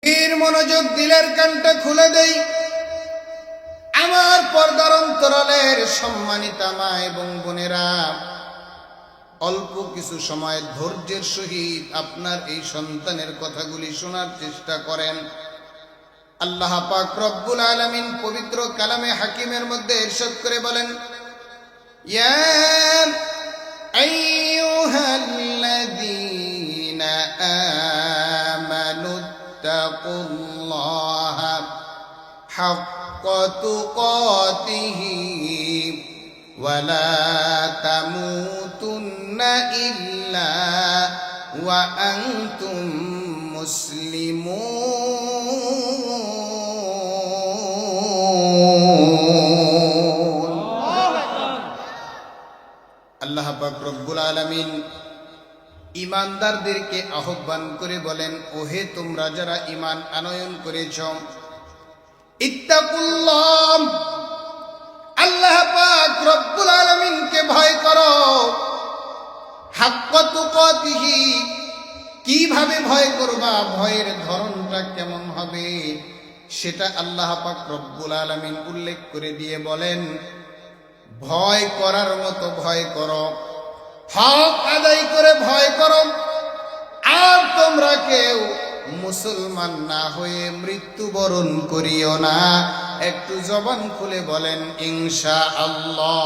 এর মনোযোগ দিলের কানটা খুলে দেই। আমার পর্দার অন্তরালের সম্মানিতা মা এবং বোনেরা, অল্প কিছু সময় ধৈর্যের সহিত আপনার এই সন্তানের কথাগুলি শোনার চেষ্টা করেন। আল্লাহ পাক রব্বুল আলামিন পবিত্র কালামে হাকিমের মধ্যে ইরশাদ করে বলেন, ইয়া আইয়ুহাল্লাযীনা আমানু তাকুল্লাহা হাক্কা তুকাতিহি ওয়া লা তামুতুন্না ইল্লা ওয়া আনতুম মুসলিমুন। আল্লাহ পাক রব্বুল আলামিন ঈমানদারদেরকে আহ্বান করে বলেন, ওহে তোমরা যারা ঈমান আনয়ন করেছ, ইত্তাকুল্লাহ, আল্লাহ পাক রব্বুল আলামিনকে ভয় করো। হাক্কা তুকাতিহি, কিভাবে ভয় করবা, ভয়ের ধরনটা কেমন হবে সেটা আল্লাহ পাক রব্বুল আলামিন উল্লেখ করে দিয়ে বলেন, ভয় করার মতো ভয় করো, হক আদায় করে ভয় করো। আর তোমরা কেউ মুসলমান না হয়ে মৃত্যুবরণ করিও না। একটু জবান খুলে বলেন ইনশাআল্লাহ।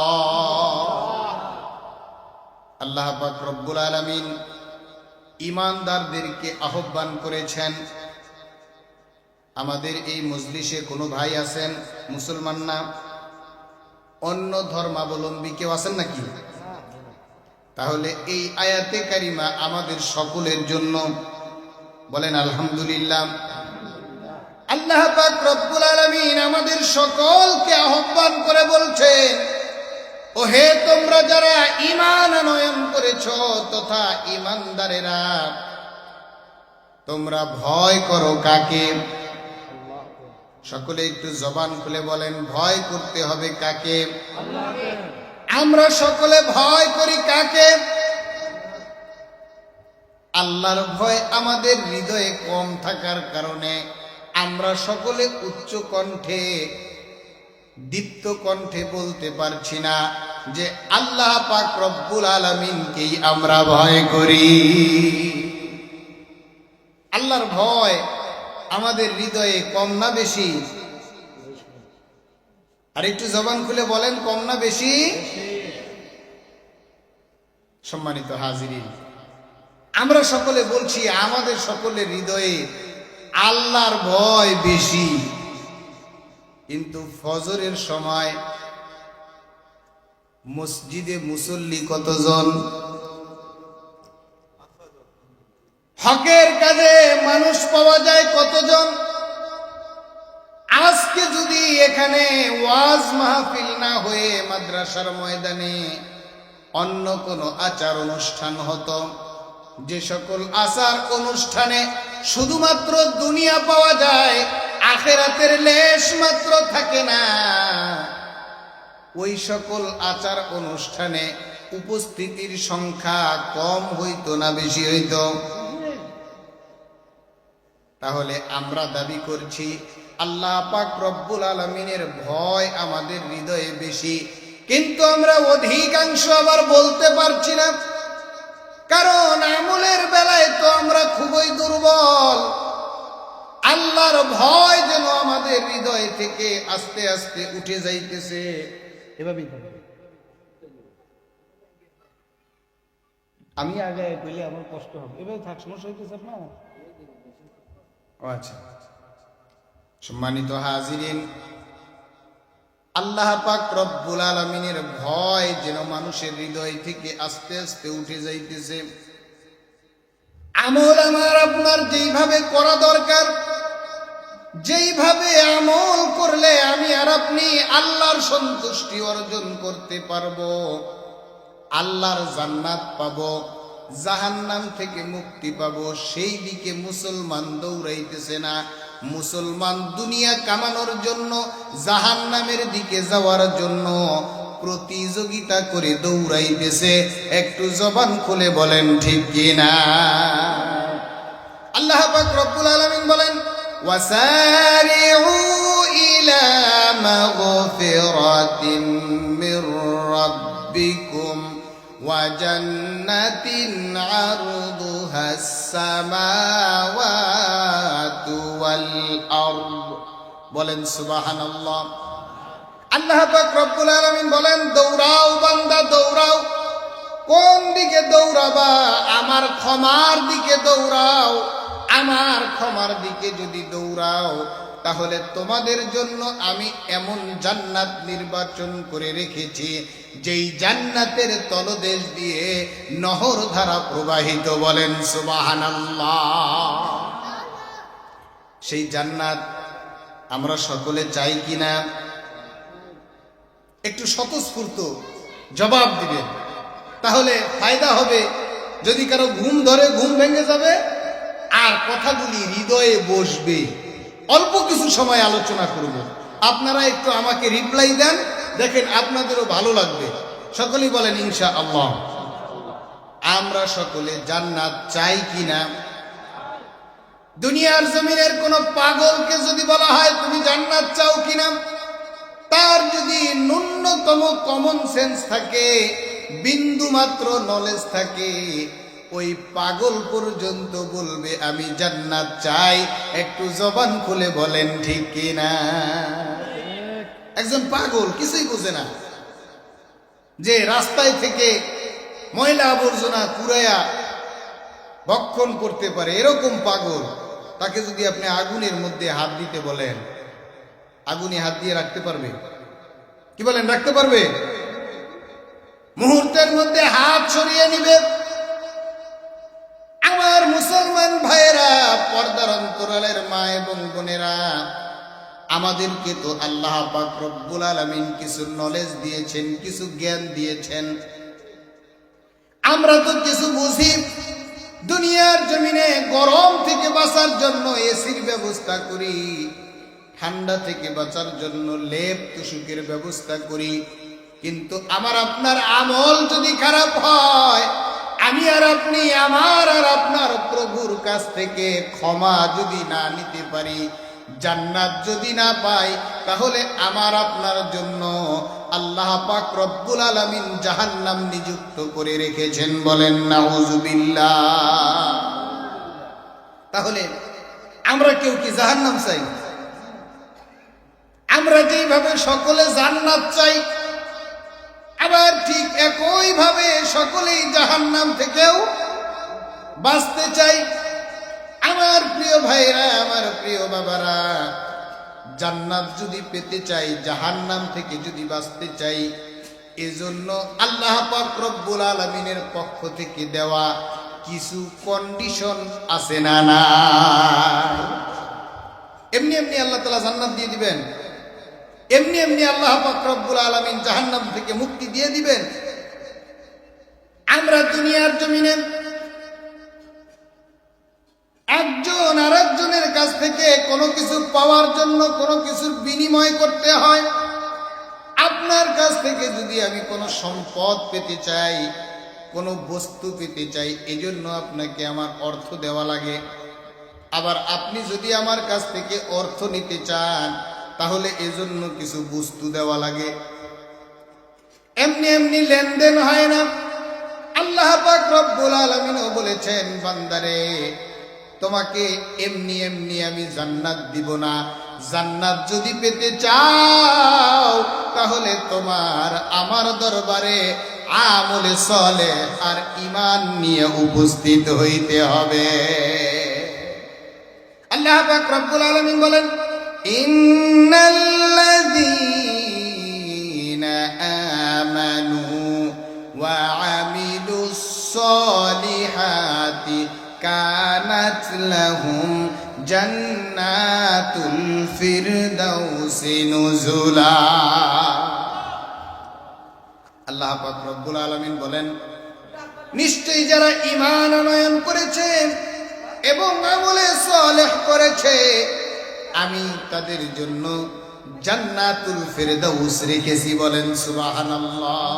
আল্লাহ পাক রব্বুল আলামিন ঈমানদারদেরকে আহ্বান করেছেন। আমাদের এই মজলিসে কোনো ভাই আছেন মুসলমান না, অন্য ধর্মাবলম্বী কেউ আছেন নাকি? তাহলে এই আয়াতে কারিমা আমাদের সকলের জন্য। বলেন আলহামদুলিল্লাহ। আল্লাহ পাক রব্বুল আলামিন আমাদের সকলকে আহ্বান করে বলছেন, ওহে তোমরা যারা ঈমান আনয়ন করেছ তথা ঈমানদারেরা, তোমরা ভয় করো কাকে? সকলে একটু জবান খুলে বলেন, ভয় করতে হবে কাকে? আল্লাহকে। আমরা সকলে ভয় করি কাকে? আল্লাহর ভয় আমাদের হৃদয়ে কম থাকার কারণে আমরা সকলে উচ্চ কণ্ঠে, দীপ্ত কণ্ঠে বলতে পারছি না যে আল্লাহ পাক রব্বুল আলামিনকেই আমরা ভয় করি। আল্লাহর ভয় আমাদের হৃদয়ে কম না বেশি? আর একটু জবান খুলে বলেন, কম না বেশি? সম্মানিত হাজিরিন, আমরা সকলে বলছি আমাদের সকলের হৃদয়ে আল্লাহর ভয় বেশি, কিন্তু ফজরের সময় মসজিদে মুসল্লি কতজন? হকের কাজে মানুষ পাওয়া যায় কতজন? আজকে যদি এখানে ওয়াজ মাহফিল না হয়ে মাদ্রাসার ময়দানে অন্য কোনো আচার অনুষ্ঠান হতো, যে সকল আচার অনুষ্ঠানে শুধুমাত্র দুনিয়া পাওয়া যায়, আখিরাতের লেশ মাত্র থাকে না, ওই সকল আচার অনুষ্ঠানে উপস্থিতির সংখ্যা কম হইতো না বেশি হইতো? তাহলে আমরা দাবি করছি আল্লাহ পাক রব্বুল আলামিনের ভয় আমাদের হৃদয়ে বেশি, কিন্তু আমরা অধিকাংশ আবার বলতে পারছি না, কারণ আমলের বেলায় তো আমরা খুবই দুর্বল। আল্লাহর ভয় যেন আমাদের হৃদয় থেকে আস্তে আস্তে উঠে যাইতেছে। এভাবেই আমি আগে কইলে আমার কষ্ট হবে, এভাবে থাক, সমস্যা হইতেছে আপনার? আচ্ছা, সম্মানিত হাজিরিন, আল্লাহ পাক রব্বুল আলামিনের ভয় যেন মানুষের হৃদয় থেকে আস্তে আস্তে উঠে যাইতেছে। আমল আমার আপনার যেইভাবে করা দরকার, যেইভাবে আমল করলে আমি আর আপনি আল্লাহর সন্তুষ্টি অর্জন করতে পারবো, আল্লাহর জান্নাত পাবো, জাহান্নাম থেকে মুক্তি পাবো, সেই দিকে মুসলমান দৌড়াইতেছে না। মুসলমান দুনিয়া কামানোর জন্য, জাহান্নামের দিকে যাওয়ার জন্য প্রতিযোগিতা করে দৌড়াইতেছে। একটু জবান খুলে বলেন ঠিক কিনা? আল্লাহ পাক রব্বুল আলামিন বলেন, وسارعوا إلى مغفرة من ربكم وجنة عرضها السماوات والأرض বলেন সুবহানাল্লাহ। আল্লাহ পাক রব্বুল আলামিন বলেন, দৌড়াও বান্দা দৌড়াও। কোন দিকে দৌড়াবা? আমার ক্ষমার দিকে দৌড়াও। আমার ক্ষমার দিকে যদি দৌড়াও তাহলে তোমাদের জন্য আমি এমন জান্নাত নির্বাচন করে রেখেছি যেই জান্নাতের তলদেশ দিয়ে নহর ধারা প্রবাহিত। বলেন সুবহানাল্লাহ। সেই জান্নাত আমরা সকলে চাই কিনা? একটু স্বতঃস্ফূর্ত জবাব দিবেন, তাহলে ফায়দা হবে। যদি কারো ঘুম ধরে, ঘুম ভেঙে যাবে আর কথাগুলি হৃদয়ে বসবে। অল্প কিছু সময় আলোচনা করব, আপনারা একটু আমাকে রিপ্লাই দেন, দেখেন আপনাদেরও ভালো লাগবে। সকলেই বলেন ইনশাআল্লাহ। আমরা সকলে জান্নাত চাই কিনা? দুনিয়ার জমিনের কোন পাগলকে যদি বলা হয় তুমি জান্নাত চাও কিনা, তার যদি ন্যূনতম কমন সেন্স থাকে, বিন্দু মাত্র নলেজ থাকে, ওই পাগল পর্যন্ত বলবে আমি জান্নাত চাই। একটু জবান খুলে বলেন ঠিক কিনা? একজন পাগল কিছুই বোঝে না, যে রাস্তায় থেকে ময়লা আবর্জনা কুড়াইয়া ভক্ষণ করতে পারে, এরকম পাগল, তাকে যদি আপনি আগুনের মধ্যে হাত দিতে বলেন, আগুনে হাত দিয়ে রাখতে পারবে? কি বলেন, রাখতে পারবে? মুহূর্তের মধ্যে হাত সরিয়ে নিবে। আমার মুসলমান ভাইয়েরা, পর্দার অন্তরালের মা এবং বোনেরা, আমাদেরকে তো আল্লাহ পাক রব্বুল আলামিন কিছু নলেজ দিয়েছেন, কিছু জ্ঞান দিয়েছেন। আমরা তো কিছু বুঝি। দুনিয়ার জমিনে গরম থেকে বাঁচার জন্য এসির ব্যবস্থা করি, ঠান্ডা থেকে বাঁচার জন্য লেপ তুষুকের ব্যবস্থা করি। কিন্তু আমার আপনার আমল যদি খারাপ হয়, আমি আর আপনি আমার আর আপনার প্রভুর কাছ থেকে ক্ষমা যদি না নিতে পারি, জান্নাত যদি না পাই, তাহলে আমার আপনার জন্য আল্লাহ পাক রব্বুল আলামিন জাহান্নাম নিযুক্ত করে রেখেছেন। বলেন নাউযুবিল্লাহ। তাহলে আমরা কেউ কি জাহান্নাম চাই? আমরা যেইভাবে সকলে জান্নাত চাই, আবার ঠিক একই ভাবে সকলেই জাহান্নাম থেকেও বাঁচতে চাই। আমার প্রিয় ভাইরা, আমার প্রিয় বাবারা, জান্নাত যদি পেতে চাই, জাহান্নাম থেকে যদি বাঁচতে চাই, এজন্য আল্লাহ পাক রব্বুল আলামিনের পক্ষ থেকে দেওয়া কিছু কন্ডিশন আছে না? না এমনি এমনি আল্লাহ তাআলা জান্নাত দিয়ে দিবেন? এমনি এমনি আল্লাহ পাক রব্বুল আলামিন জাহান্নাম থেকে মুক্তি দিয়ে দিবেন? আমরা দুনিয়ার জমিনে একজন আরেকজনের কাছ থেকে কোনো কিছু পাওয়ার জন্য কোনো কিছুর বিনিময় করতে হয়। আপনার কাছ থেকে যদি আমি কোনো সম্পদ পেতে চাই, কোনো বস্তু পেতে চাই, এজন্য আপনাকে আমার অর্থ দেওয়া লাগে। আবার আপনি যদি আমার কাছ থেকে অর্থ নিতে চান, তাহলে এজন্য কিছু বস্তু দেওয়া লাগে। এমনি এমনি লেনদেন হয় না। আল্লাহ পাক রব্বুল আলামিনও বলেছেন, বান্দারে তোমাকে এমনি এমনি আমি জান্নাত দিব না। জান্নাত যদি পেতে চাও, তাহলে তোমার আমার দরবারে আমলে সালেহ আর ঈমান নিয়ে উপস্থিত হইতে হবে। আল্লাহ পাক রব্বুল আলামিন বলেন, ইন্নাল্লাযীনা আমানু ওয়া আমিলুস সালিহাতি কানাত লাহুম জান্নাতুল ফিরদাউসি নুজুলা। আল্লাহ পাক রব্বুল আলামিন বলেন, নিশ্চয়ই যারা ঈমান আনয়ন করেছে এবং আমলে সালেহ করেছে, আমি তাদের জন্য জান্নাতুল ফিরদাউস রেখেছি। বলেন সুবহানাল্লাহ।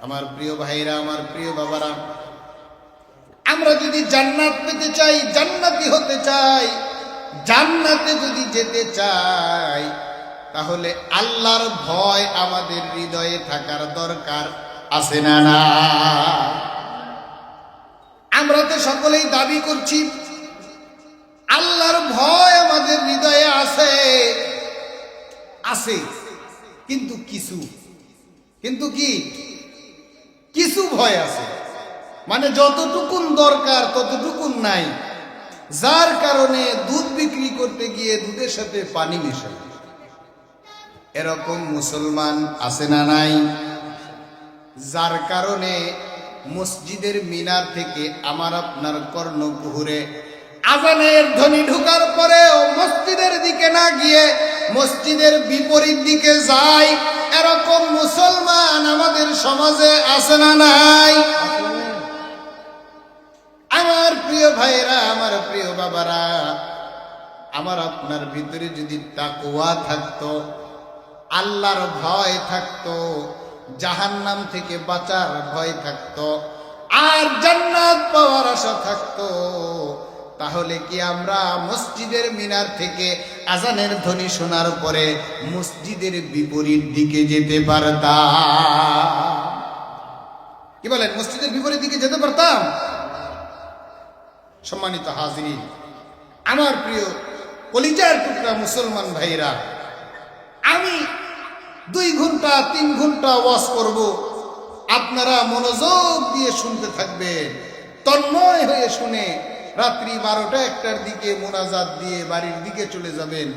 আমার প্রিয় ভাইরা, আমার প্রিয় বাবারা, আমরা যদি জান্নাত পেতে চাই, জান্নাতি হতে চাই, জান্নাতে যদি যেতে চাই, তাহলে আল্লাহর ভয় আমাদের হৃদয়ে থাকার দরকার আছে না? না, আমরা তো সকলেই দাবি করছি আল্লাহর ভয় আমাদের হৃদয়ে আছে, আছে, কিন্তু কিছু ভয় আছে, মানে যতটুকুন দরকার ততটুকুন নাই, যার কারণে দুধ বিক্রি করতে গিয়ে দুধের সাথে পানি মেশায়। এরকম মুসলমান আছে না নাই? যার কারণে মসজিদের মিনার থেকে আমার আপনার কর্ণকুহুরে আজানের ধ্বনি ঢোকার পরেও মসজিদের দিকে না গিয়ে মসজিদের বিপরীত দিকে যায়। এরকম মুসলমান আমাদের সমাজে আছে না নাই? আমার প্রিয় ভাইরা, আমার প্রিয় বাবারা, আমার আপনার ভিতরে যদি তাকওয়া থাকতো, আল্লাহর ভয় থাকতো, জাহান্নাম থেকে বাঁচার ভয় থাকতো, আর জান্নাত পাওয়ার আশা থাকতো, তাহলে কি আমরা মসজিদের মিনার থেকে আজানের ধ্বনি শোনার পরে মসজিদের বিপরীত দিকে যেতে পারতাম? কি বলেন, মসজিদের বিপরীত দিকে যেতে পারতাম? সম্মানিত হাজিরিন, আমার প্রিয় কলিজার টুকরা মুসলমান ভাইরা, আমি 2 ঘন্টা 3 ঘন্টা ওয়াজ করব, আপনারা মনোযোগ দিয়ে শুনতে থাকবেন, তন্ময় হয়ে শুনে রাত্রি 12টা 1টার দিকে মোনাজাত দিয়ে বাড়ির দিকে চলে যাবেন,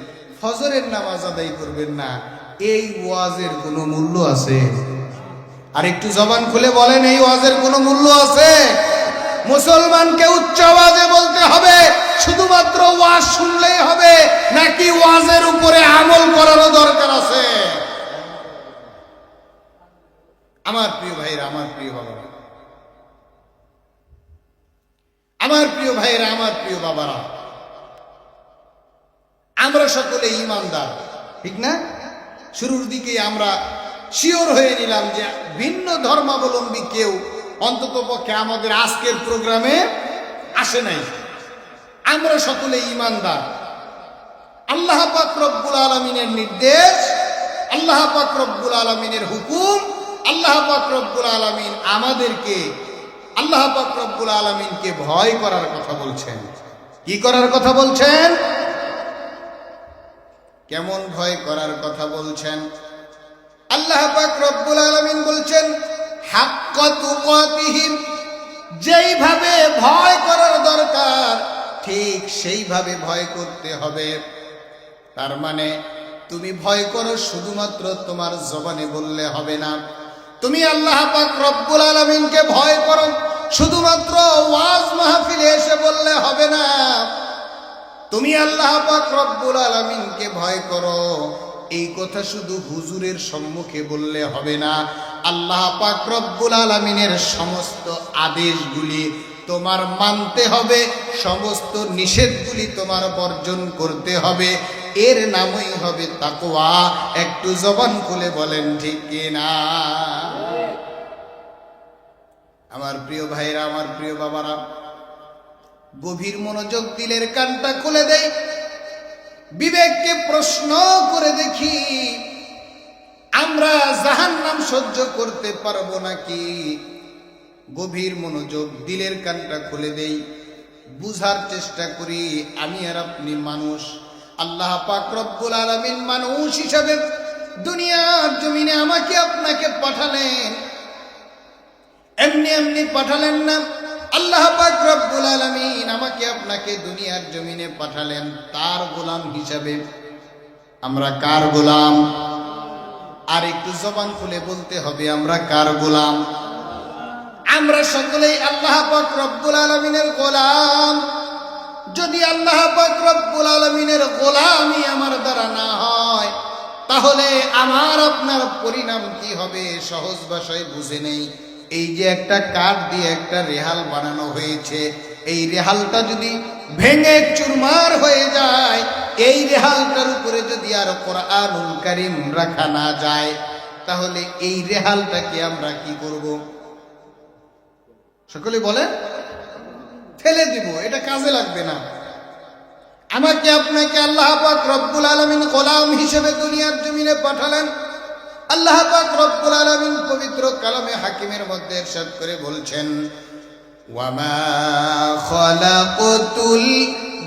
ফজরের নামাজ আদায় করবেন না। এই ওয়াজের কোনো মূল্য আছে? আর একটু জবান খুলে বলেন, এই ওয়াজের কোনো মূল্য আছে? মুসলমানকে উচ্চ আওয়াজে বলতে হবে শুধুমাত্র ওয়াজ শুনলেই হবে, নাকি ওয়াজের উপরে আমল করারও দরকার আছে? আমার প্রিয় ভাইরা, আমার প্রিয় বাবারা, আমার প্রিয় ভাইরা, আমার প্রিয় বাবারা, আমরা সকলে ঈমানদার, ঠিক না? শুরুর দিকে আমরা শিওর হয়ে নিলাম যে ভিন্ন ধর্মাবলম্বী কেউ অন্তত পক্ষে আমাদের আজকের প্রোগ্রামে আসে নাই। আমরা সকলে ঈমানদার। আল্লাহ পাক রব্বুল আলামিনের নির্দেশ, আল্লাহ পাক রব্বুল আলামিনের হুকুম, আল্লাহ পাক রব্বুল আলামিন আমাদেরকে, আল্লাহ পাক রব্বুল আলামিনকে ভয় করার কথা বলছেন। কি করার কথা বলছেন? কেমন ভয় করার কথা বলছেন? আল্লাহ পাক রব্বুল আলামিন বলছেন, হাক্কা তুকাতিহি, যেইভাবে ভয় করার দরকার ঠিক সেইভাবে ভয় করতে হবে। তার মানে তুমি ভয় করো শুধুমাত্র তোমার জবানে বললে হবে না। তুমি আল্লাহ পাক রব্বুল আলামিনকে ভয় করো শুধুমাত্র ওয়াজ মাহফিলে এসে বললে হবে না। তুমি আল্লাহ পাক রব্বুল আলামিনকে ভয় করো, এই কথা শুধু হুজুরের সম্মুখে বললে হবে না। আল্লাহ পাক রব্বুল আলামিনের সমস্ত আদেশগুলি তোমার মানতে হবে, সমস্ত নিষেধগুলি তোমার বর্জন করতে হবে। এর নামই হবে তাকওয়া। একটু জবান খুলে বলেন ঠিক কিনা? আমার প্রিয় ভাইরা, আমার প্রিয় বাবারা, গভীর মনোযোগ দিলের কানটা খুলে দেই, বিবেককে প্রশ্ন করে দেখি, আমরা জাহান্নাম সহ্য করতে পারবো নাকি? গভীর মনোযোগ দিলের কানটা খুলে দেই, বুঝার চেষ্টা করি। আমি আর আপনি মানুষ, আল্লাহ পাক রব্বুল আলামিন মানুষ হিসাবে দুনিয়ার জমিনে আমাকে আপনাকে পাঠালেন, এমনি এমনি পাঠালেন না। আল্লাহ পাক রব্বুল আলামিন আমাকে আপনাকে দুনিয়ার জমিনে পাঠালেন তার গোলাম হিসাবে। আমরা কার গোলাম? আর একটু জবান খুলে বলতে হবে, আমরা কার গোলাম? আমরা সকলেই আল্লাহ পাক রব্বুল আলামিনের গোলাম। যদি আল্লাহ পাক রব্বুল আলামিনের গোলামি আমার দ্বারা না হয়, তাহলে আমার আপনার পরিণাম কি হবে? সহজ ভাষায় বুঝে নেই। এই যে একটা কাঠ দিয়ে একটা রেহাল বানানো হয়েছে, এই রেহালটা যদি ভেঙে চুরমার হয়ে যায়, এই রেহালটার উপরে যদি আর কোরআনুল কারীম রাখা না যায়, তাহলে এই রেহালটাকে আমরা কি করব? সকলে বলেন, ফেলে দিব, এটা কাজে লাগবে না। আমাকে আপনাকে আল্লাহ পাক রব্বুল আলামিন গোলাম হিসেবে দুনিয়ার জমিনে পাঠালেন। আল্লাহ পাক রব্বুল আলামিন পবিত্র কালামে হাকিমের মধ্যে ইরশাদ করে বলছেন, ওয়ামা খালাকতুল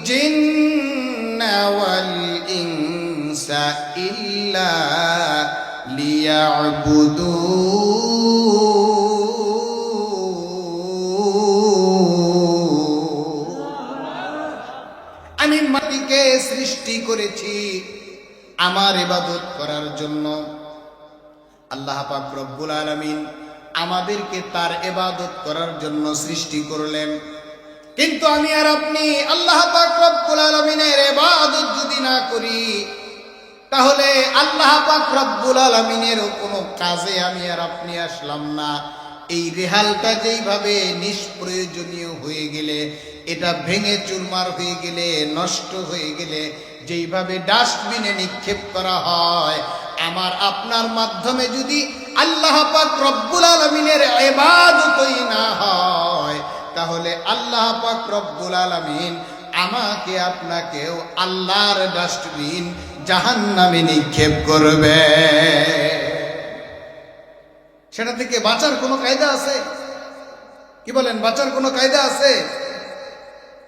জিন্না ওয়াল ইনসা ইল্লা লিয়াবুদুন। আমি মাটিকে সৃষ্টি করেছি আমার ইবাদত করার জন্য। আল্লাহ পাক রব্বুল আলামিন আমাদেরকে তার ইবাদত করার জন্য সৃষ্টি করলেন। কিন্তু আমি আর আপনি আল্লাহ পাক রব্বুল আলামিনের ইবাদত যদি না করি, তাহলে আল্লাহ পাক রব্বুল আলামিনের কোনো কাজে আমি আর আপনি আসলাম না। এই রেহালটা যেইভাবে নিষ্প্রয়োজনীয় হয়ে গেলে, এটা ভেঙে চুরমার হয়ে গেলে, নষ্ট হয়ে গেলে যেইভাবে ডাস্টবিনে নিক্ষেপ করা হয়, আমার আপনার মাধ্যমে যদি আল্লাহ পাক রব্বুল আলামিনের ইবাদতই না হয়, তাহলে আল্লাহ পাক রব্বুল আলামিন আমাকে আপনাকেও আল্লাহর ডাস্টবিন জাহান্নামে নিক্ষেপ করবে। সেটা থেকে বাঁচার কোনো কায়দা আছে? কি বলেন, বাঁচার কোনো কায়দা আছে?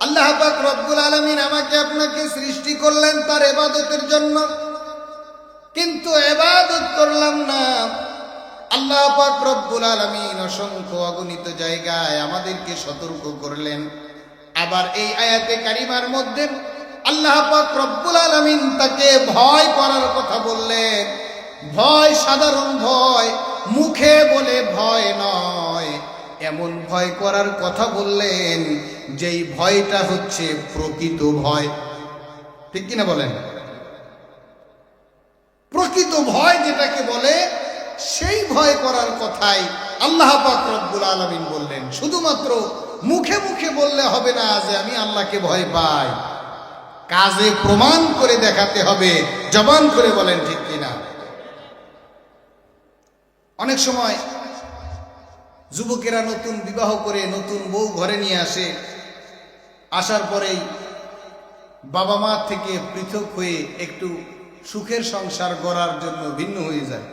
আল্লাহ পাক রব্বুল আলামিন আমাকে আপনাকে সৃষ্টি করলেন তার ইবাদতের জন্য, কিন্তু ইবাদত করলাম না। আল্লাহ পাক রব্বুল আলামিন অসংখ্য অগণিত জায়গায় আমাদেরকে সতর্ক করলেন। আবার এই আয়াতে কারিমার মধ্যে আল্লাহ পাক রব্বুল আলামিন তাকে ভয় করার কথা বললেন। ভয় সাধারণ ভয়, মুখে বলে ভয় নয়, এমন ভয় করার কথা বললেন যেই ভয়টা হচ্ছে প্রকৃত ভয়। ঠিক কিনা বলেন? প্রকৃত ভয় যেটাকে বলে, সেই ভয় করার কথাই আল্লাহ পাক রব্বুল আলামিন বললেন। শুধুমাত্র মুখে মুখে বললে হবে না যে আমি আল্লাহকে ভয় পাই, কাজে প্রমাণ করে দেখাতে হবে। জবান করে বলেন ঠিক কিনা? অনেক সময় যুবকেরা নতুন বিবাহ করে নতুন বউ ঘরে নিয়ে আসে, আসার পরেই বাবা মা থেকে পৃথক হয়ে একটু সুখের সংসার গড়ার জন্য ভিন্ন হয়ে যায়।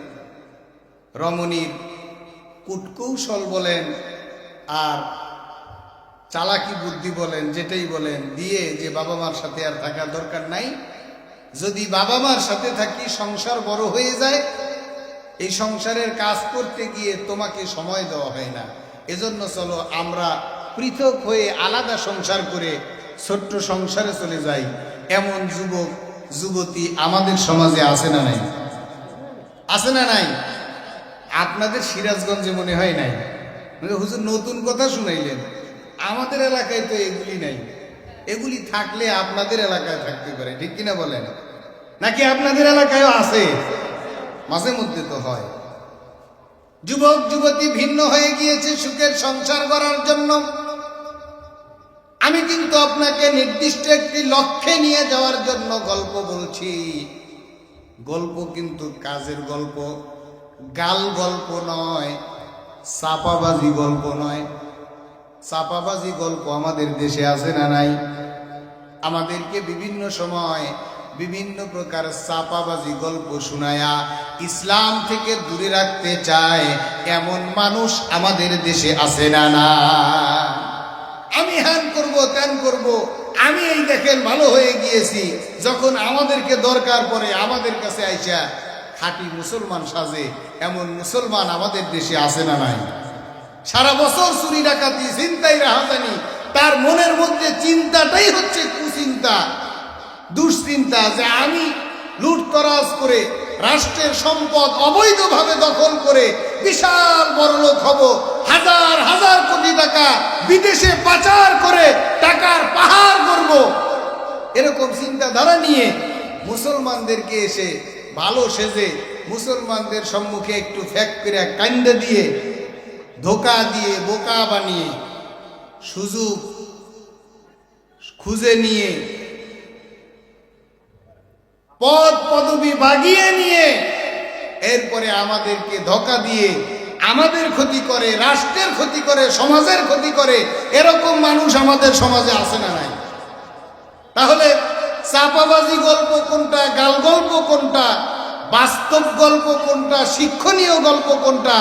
রমণীর কূটকৌশল বলেন আর চালাকি বুদ্ধি বলেন, যেটাই বলেন, দিয়ে যে বাবা মার সাথে আর থাকার দরকার নাই, যদি বাবা মার সাথে থাকি সংসার বড় হয়ে যায়, এই সংসারের কাজ করতে গিয়ে তোমাকে সময় দেওয়া হয় না, এজন্য চলো আমরা পৃথক হয়ে আলাদা সংসার করে ছোট্ট সংসারে চলে যাই। এমন যুবক যুবতী আমাদের সমাজে আছে না নাই? আছে না নাই? আপনাদের সিরাজগঞ্জে মনে হয় নাই। হুজুর নতুন কথা শুনাইলেন, আমাদের এলাকায় তো এগুলি নাই। এগুলি থাকলে আপনাদের এলাকায় থাকতে পারে। ঠিক কিনা বলেন? নাকি আপনাদের এলাকায়ও আছে? মাঝে মধ্যে তো হয়। যুবক যুবতী ভিন্ন হয়ে গিয়েছে সুখের সংসার করার জন্য। আমি কিন্তু আপনাকে নির্দিষ্ট একটি লক্ষ্যে নিয়ে যাওয়ার জন্য গল্প বলছি। গল্প কিন্তু কাজের গল্প, গাল গল্প নয়, চাপাবাজি গল্প নয়। চাপাবাজি গল্প আমাদের দেশে আছে না নাই? আমাদেরকে বিভিন্ন সময় বিভিন্ন প্রকার চাপাবাজি গল্প শোনায়া ইসলাম থেকে দূরে রাখতে চায় এমন মানুষ আমাদের দেশে আছে না না? আমি হ্যান করব, ত্যান করব, আমি এই দেখেন ভালো হয়ে গিয়েছি, যখন আমাদেরকে দরকার পড়ে আমাদের কাছে আইসা খাঁটি মুসলমান সাজে, এমন মুসলমান আমাদের দেশে আছে না নাই? সারা বছর চুরি ডাকাতি চিন্তাই রাহাজানি, তার মনের মধ্যে চিন্তাটাই হচ্ছে কুচিন্তা, দুশ্চিন্তা, যে আমি লুটতরাজ করে রাষ্ট্রের সম্পদ অবৈধভাবে দখল করে বিশাল বড়লোক হব, হাজার হাজার কোটি টাকা বিদেশে পাচার করে টাকার পাহাড় করব। এরকম চিন্তাধারা নিয়ে মুসলমানদেরকে এসে ভালো সেজে মুসলমানদের সম্মুখে একটু ফ্যাক করে কান্দে দিয়ে, ধোকা দিয়ে, বোকা বানিয়ে, সুযোগ খুঁজে নিয়ে, পদ পদবি বাগিয়ে নিয়ে, এরপরে আমাদেরকে ধোকা দিয়ে আমাদের ক্ষতি করে, রাষ্ট্রের ক্ষতি করে, সমাজের ক্ষতি করে, এরকম মানুষ আমাদের সমাজে আছে না নাই? তাহলে চাপাবাজি গল্প কোনটা, গাল গল্প কোনটা, বাস্তব গল্প কোনটা, শিক্ষণীয় গল্প কোনটা,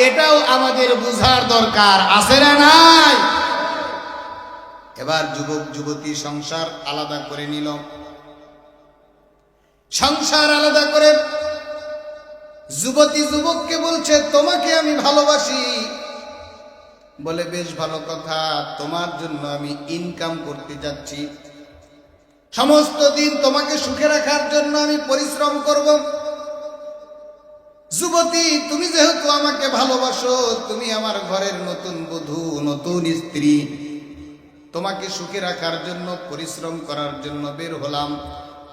এটাও আমাদের বুঝার দরকার আছে না নাই? এবার যুবক যুবতী সংসার আলাদা করে নিল। সংসার আলাদা করে যুবতী যুবককে বলছে, তোমাকে আমি ভালোবাসি। বলে, বেশ ভালো কথা, তোমার জন্য আমি ইনকাম করতে যাচ্ছি, সমস্ত দিন তোমাকে সুখে রাখার জন্য আমি পরিশ্রম করব। যুবতী, তুমি যেহেতু আমাকে ভালোবাসো, তুমি আমার ঘরের নতুন বধূ, নতুন স্ত্রী, তোমাকে সুখে রাখার জন্য পরিশ্রম করার জন্য বের হলাম।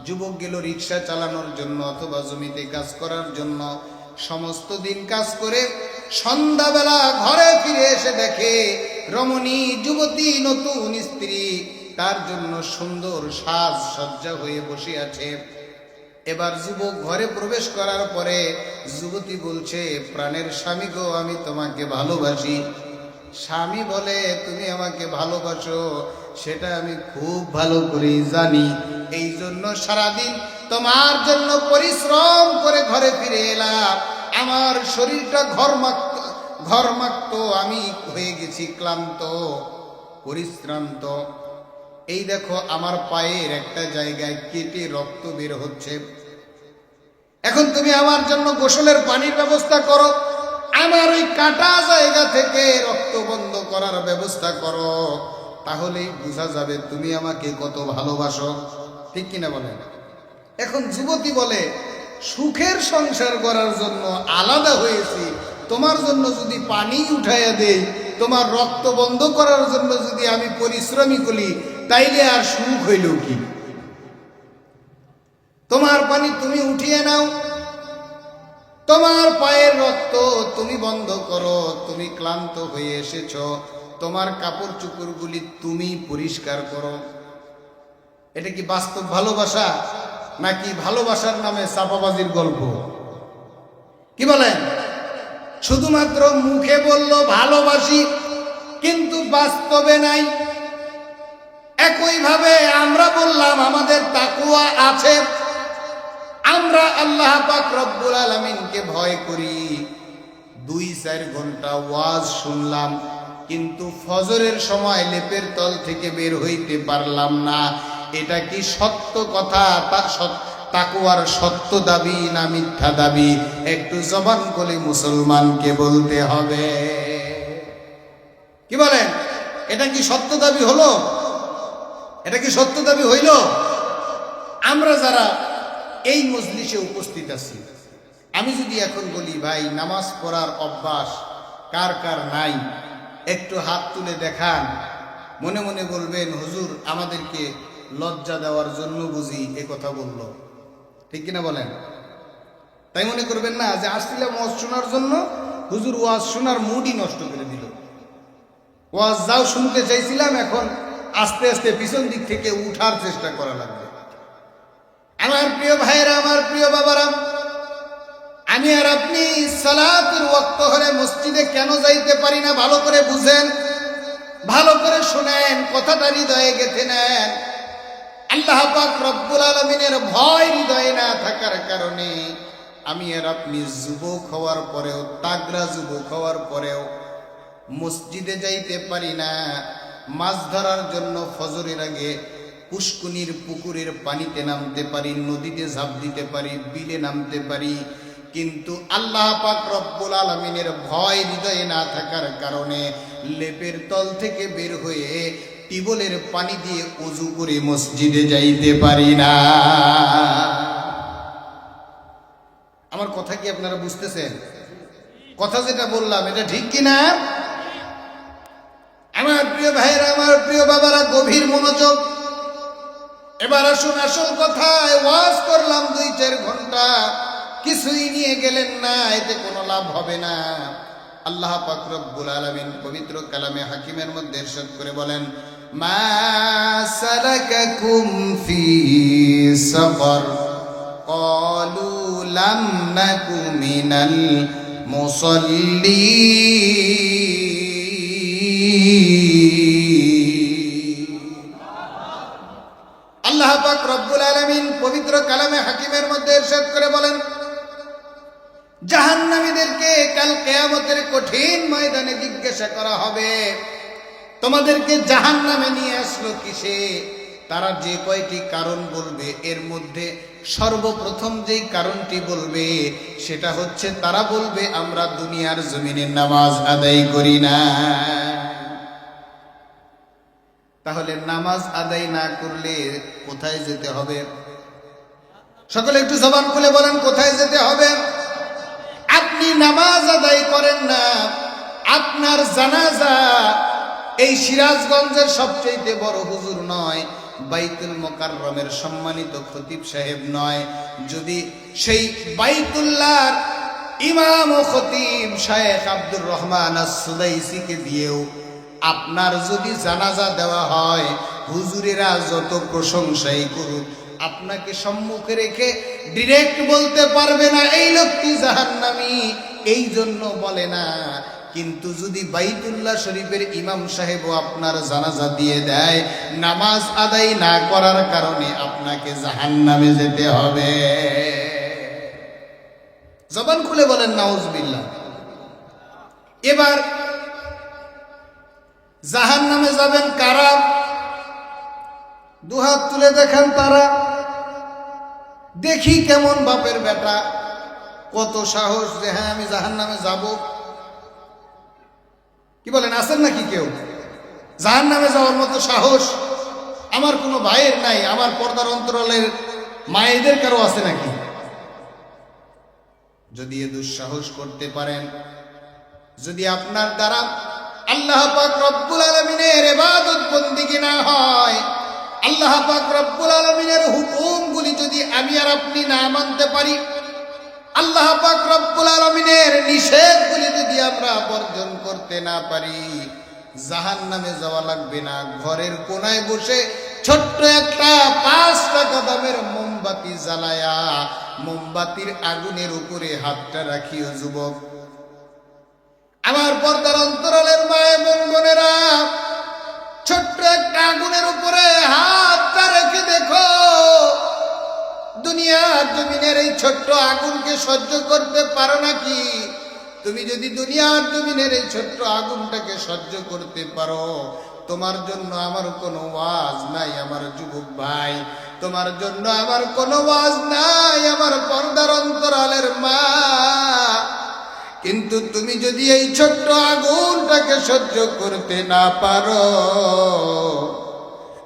যুবক গেল রিক্সা চালানোর জন্য অথবা জমিতে কাজ করার জন্য। সমস্ত দিন কাজ করে সন্ধ্যাবেলা ঘরে ফিরে এসে দেখে রমণী যুবতী, নতুন স্ত্রী, তার জন্য সুন্দর সাজ সজ্জা হয়ে বসে আছে। এবার যুবক ঘরে প্রবেশ করার পরে যুবতী বলছে, প্রাণের স্বামী গো, আমি তোমাকে ভালোবাসি। স্বামী বলে, তুমি আমাকে ভালোবাসো, সেটা আমি খুব ভালো করেই জানি, এই জন্য সারাদিন তোমার জন্য পরিশ্রম করে ঘরে ফিরে এলাম। আমার শরীরটা ঘরমাক্ত, আমি হয়ে গেছি ক্লান্ত, পরিশ্রান্ত। এই দেখো আমার পায়ের একটা জায়গায় কেটে রক্ত বের হচ্ছে। এখন তুমি আমার জন্য গোসলের পানির ব্যবস্থা করো, আমার ওই কাটা জায়গা থেকে রক্ত বন্ধ করার ব্যবস্থা করো, তাহলেই বোঝা যাবে তুমি আমাকে কত ভালোবাসো। ঠিক কিনা বলেন? এখন যুবতী বলে, সুখের সংসার করার জন্য আলাদা হয়েছি, তোমার জন্য যদি পানি উঠাইয়া দেই, তোমার রক্ত বন্ধ করার জন্য যদি আমি পরিশ্রমী করি, তাইলে আর সুখ হইল কি? তোমার পানি তুমি উঠিয়ে নাও, তোমার পায়ের রক্ত তুমি বন্ধ করো, তুমি ক্লান্ত হয়ে এসেছ, তোমার কাপড় চোপড়গুলি তুমি পরিষ্কার করো। এটা কি বাস্তব ভালোবাসা, নাকি ভালোবাসার নামে চাপাবাজির গল্প? কি বলেন? শুধুমাত্র মুখে বলল ভালোবাসি, কিন্তু বাস্তবে নাই। একইভাবে আমরা বললাম আমাদের তাকওয়া আছে, আমরা আল্লাহ পাক রব্বুল আলামিনকে ভয় করি, 2-4 ঘন্টা ওয়াজ শুনলাম, কিন্তু ফজরের সময় লেপের তল থেকে বের হইতে পারলাম না। এটা কি সত্য কথা? তাকওয়ার সত্য দাবি না মিথ্যা দাবি? একটু জবান খুলে মুসলমানকে বলতে হবে। কি বলেন? এটা কি সত্য দাবি হলো? এটা কি সত্য দাবি হইল? আমরা যারা এই মজলিসে উপস্থিত আছি, আমি যদি এখন বলি ভাই নামাজ পড়ার অভ্যাস কার কার নাই, একটু হাত তুলে দেখান। মনে মনে বলবেন, হুজুর আমাদেরকে লজ্জা দেওয়ার জন্য বুঝি এ কথা বলল। ঠিক কিনা বলেন? তাই মনে করবেন না যে আসছিলাম ওয়াজ শোনার জন্য, হুজুর ওয়াজ শোনার মুডই নষ্ট করে দিল। ওয়াজ যাও শুনতে চাইছিলাম, এখন আস্তে আস্তে পিছন দিক থেকে উঠার চেষ্টা করা লাগবে। আমার প্রিয় ভাইরা, আমার প্রিয় বাবারা, আমি আর আপনি সালাতের ওয়াক্ত হলে মসজিদে কেন যাইতে পারি না? ভালো করে বুঝেন, ভালো করে শুনেন, কথাটা হৃদয়ে গেঁথে নেন। আল্লাহ পাক রব্বুল আলামিনের ভয় হৃদয়ে না থাকার কারণে আমি আর আপনি যুবক হওয়ার পরেও, তাগড়া যুবক হওয়ার পরেও মসজিদে যাইতে পারি না। মাছ ধরার জন্য ফজরের আগে পুষ্কুনির পুকুরের পানিতে নামতে পারি, নদীতে ঝাঁপ দিতে পারি, বিলে নামতে পারি, কিন্তু আল্লাহ পাক রব্বুল আলামিনের ভয় হৃদয়ে না থাকার কারণে লেপের তল থেকে বের হয়ে টিবলের পানি দিয়ে ওযু করে মসজিদে যাইতে পারি না। আমার কথা কি আপনারা বুঝতেছেন? কথা যেটা বললাম এটা ঠিক কিনা? আমার প্রিয় ভাইরা, আমার প্রিয় বাবারা, গভীর মনোযোগ। এবার আসুন আসল কথায়। ওয়াজ করলাম 2-4 ঘন্টা, কিছুই নিয়ে গেলেন না, এতে কোনো লাভ হবে না। আল্লাহ পাক রব্বুল আলামিন পবিত্র কালামে হাকিমের মধ্যে ইরশাদ করে বলেন, মা সালাকাকুম ফি সাকার ক্বালু লাম নাকু মিনাল মুসাল্লিন। আল্লাহ পাক রব্বুল আলামিন পবিত্র কালামে হাকিমের মধ্যে ইরশাদ করে বলেন, জাহান্নামীদেরকে কাল কিয়ামতের কঠিন ময়দানে জিজ্ঞাসা করা হবে, তোমাদেরকে জাহান্নামে নিয়ে আসলো কিসে? তারা যে কয়টি কারণ বলবে, এর মধ্যে সর্বপ্রথম যেই কারণটি বলবে সেটা হচ্ছে, তারা বলবে আমরা দুনিয়ার জমিনে নামাজ আদায় করি না। তাহলে নামাজ আদায় না করলে কোথায় যেতে হবে? সকলে একটু জবান খুলে বলেন, কোথায় যেতে হবে? আপনি নামাজ আদায় করেন না, আপনার জানাজা এই সিরাজগঞ্জের সবচেয়ে বড় হুজুর নয়, বাইতুল মুকাররমের সম্মানিত খতিব সাহেব নয়, যদি সেই বাইতুল্লাহর ইমাম ও খতিব শায়েখ আব্দুর রহমান আস-সুদাইসিকে দিয়েও আপনার যদি জানাজা দেওয়া হয়, হুজুরেরা যত প্রশংসাই করুক, আপনাকে সম্মুখে রেখে ডিরেক্ট বলতে পারবে না এই লোকটি জাহান্নামী, এই জন্য বলে না। কিন্তু যদি বাইতুল্লাহ শরীফের ইমাম সাহেবও আপনার জানাজা দিয়ে দেয়, নামাজ আদায় না করার কারণে আপনাকে জাহান্নামে যেতে হবে। জবান খুলে বলেন নাউজুবিল্লাহ। এবার জাহান্নামে যাবেন কারা? দুহাত তুলে দেখান তারা, দেখি কেমন বাপের বেটা, কত সাহস যে হ্যাঁ আমি জাহান্নামে যাব। কি বলেন, আছেন নাকি কেউ? জাহান্নামে যাওয়ার মতো সাহস আমার কোনো ভাইয়ের নাই, আমার পর্দার অন্তরালের মায়েদের কারো আছে নাকি? যদি এ দুঃসাহস করতে পারেন, যদি আপনার দ্বারা আল্লাহ পাক রব্বুল আলামিনের ইবাদত বন্দেগী না হয়, আল্লাহ পাক রব্বুল আলামিনের হুকুমগুলি যদি আমি আর আপনি না মানতে পারি, আল্লাহ পাক রব্বুল আলামিনের নিষেধগুলি যদি আমরা বর্জন করতে না পারি, জাহান্নামে যাওয়া লাগবে না। ঘরের কোনায় বসে ছোট্ট একটা 5 টাকা দামের মোমবাতি জ্বালায়া মোমবাতির আগুনের উপরে হাতটা রাখিও যুবক। আমার পর্দার অন্তরালের মা এবং বোনেরা, ছোট্ট একটা আগুনের উপরে হাতটা রেখে দেখো, দুনিয়ার জমিনের এই ছোট্ট আগুনকে সহ্য করতে পারো নাকি? তুমি যদি দুনিয়ার জমিনের এই ছোট্ট আগুনটাকে সহ্য করতে পারো, তোমার জন্য আমার কোনো ওয়াজ নাই আমার যুবক ভাই, তোমার জন্য আমার কোনো ওয়াজ নাই আমার পর্দার অন্তরালের মা। কিন্তু তুমি যদি এই ছোট্ট আগুনটাকে সহ্য করতে না পারো,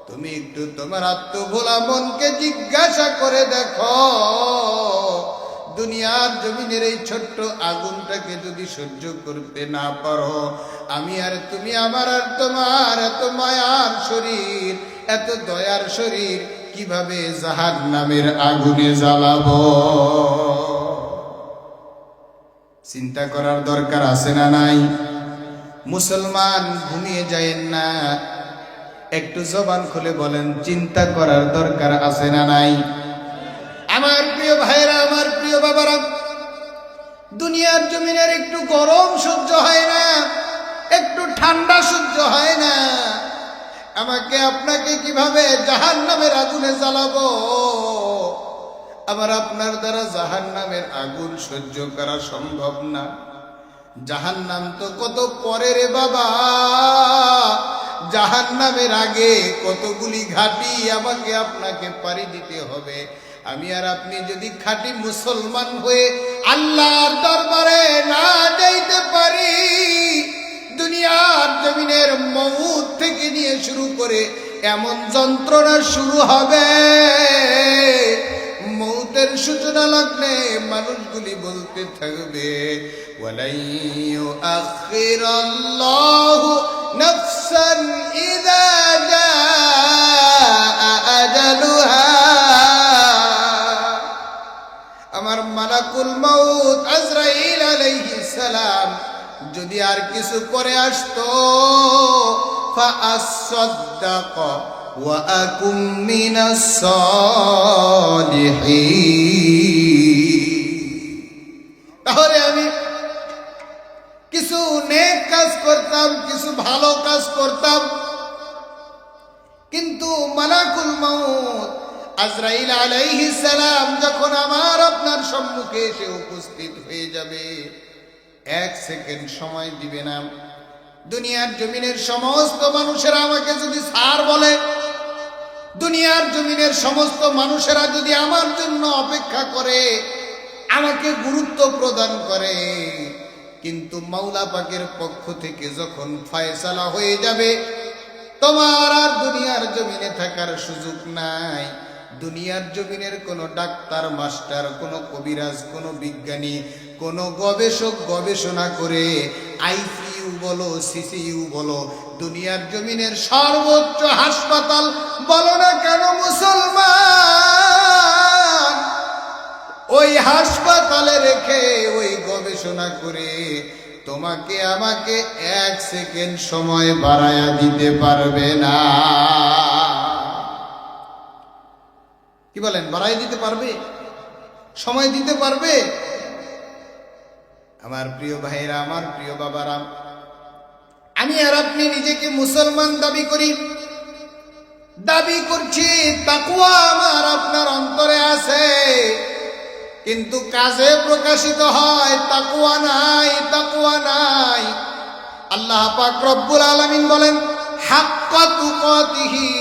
তুমি একটু তোমার আত্মভোলা মনকে জিজ্ঞাসা করে দেখো, দুনিয়ার জমিনের এই ছোট্ট আগুনটাকে যদি সহ্য করতে না পারো, আমি আর তুমি, আমার আর তোমার এত মায়ার শরীর, এত দয়ার শরীর কিভাবে জাহান্নামের আগুনে জ্বালাবো? চিন্তা করার দরকার আছে না নাই? মুসলমান ঘুমিয়ে যায়েন না, একটু জবান খুলে বলেন, চিন্তা করার দরকার আছে না নাই? আমার প্রিয় ভাইরা, আমার প্রিয় বাবারা, দুনিয়ার জমিনের একটু গরম সহ্য হয় না, একটু ঠান্ডা সহ্য হয় না, আমাকে আপনাকে কিভাবে জাহান্নামের আগুনে জ্বালাবো? আমার আপনার দ্বারা জাহান্নামের আগুন সহ্য করা সম্ভব না। জাহান্নাম তো কত পরে রে বাবা, জাহান্নামের আগে কতগুলি ঘাটি আমাকে আপনাকে পাড়ি দিতে হবে। আমি আর আপনি যদি খাঁটি মুসলমান হয়ে আল্লাহর দরবারে না যাইতে পারি, দুনিয়ার জমিনের মউত থেকে নিয়ে শুরু করে এমন যন্ত্রণা শুরু হবে, মউতের সূচনা লগ্নে মানুষগুলি বলতে থাকবে, ওয়ালাই ইউআখিরাল্লাহু নাফসান ইযা জাআ আজালুহা। আমার মালাকুল মউত আজরাইল আলাইহিস সালাম যদি আর কিছু করে আসতো, ফাআসসাদ্দাক ওয়া আকুম মিনাস সালিহিন, তাহলে আমি কিছু নেক কাজ করতাম, কিছু ভালো কাজ করতাম, কিন্তু মালাকুল মাউত আজরাইল আলাইহিস সালাম যখন আমার আপনার সম্মুখে এসে উপস্থিত হয়ে যাবে, 1 সেকেন্ড সময় দিবে না। দুনিয়ার জমিনের সমস্ত মানুষেরা আমাকে যদি স্যার বলে, দুনিয়ার জমিনের সমস্ত মানুষেরা যদি আমার জন্য অপেক্ষা করে, আমাকে গুরুত্ব প্রদান করে, কিন্তু মাওলা পাকের পক্ষ থেকে যখন ফয়সালা হয়ে যাবে, তোমার আর দুনিয়ার জমিনে থাকার সুযোগ নাই। দুনিয়ার জমিনের কোনো ডাক্তার, মাস্টার, কোনো কবিরাজ, কোনো বিজ্ঞানী, কোনো গবেষক গবেষণা করে আইসিইউ বলো, সিসিইউ বলো, দুনিয়ার জমিনের সর্বোচ্চ হাসপাতাল বলো না কেন মুসলমান, ওই হাসপাতালে রেখে ওই গবেষণা করে তোমাকে আমাকে 1 সেকেন্ড সময় বাড়ায়া দিতে পারবে না। কি বলেন, বাড়াই দিতে পারবে? সময় দিতে পারবে? আমার প্রিয় ভাইরা, আমার প্রিয় বাবারা, আমি আর আপনি নিজেকে মুসলমান দাবি করি, দাবি করছি, তাকওয়া আমার আপনার অন্তরে আছে, কিন্তু কাজে প্রকাশিত হয় তাকওয়া নাই, তাকওয়া নাই। আল্লাহ পাক রব্বুল আলামিন বলেন, হাক্কা তুকাতিহি,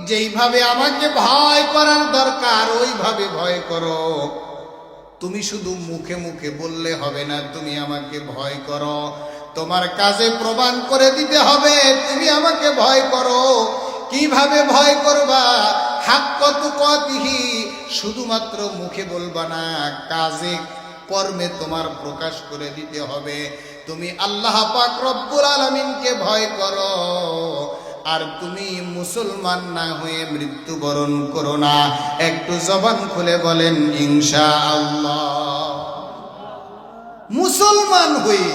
যেইভাবে আমাকে ভয় করার দরকার ওইভাবে ভয় করো। তুমি শুধু মুখে মুখে বললে হবে না তুমি আমাকে ভয় করো, তোমার কাজে প্রমাণ করে দিতে হবে তুমি আমাকে ভয় করো। কিভাবে ভয় করবা? হাক্কা তুকাতিহি, শুধুমাত্র মুখে বলবা না, কাজে কর্মে তোমার প্রকাশ করে দিতে হবে। তুমি আল্লাহ পাক রব্বুল আলামিনকে ভয় করো, আর তুমি মুসলমান না হয়ে মৃত্যুবরণ করো না। একটু জবান খুলে বলেন ইনশাআল্লাহ। মুসলমান হয়ে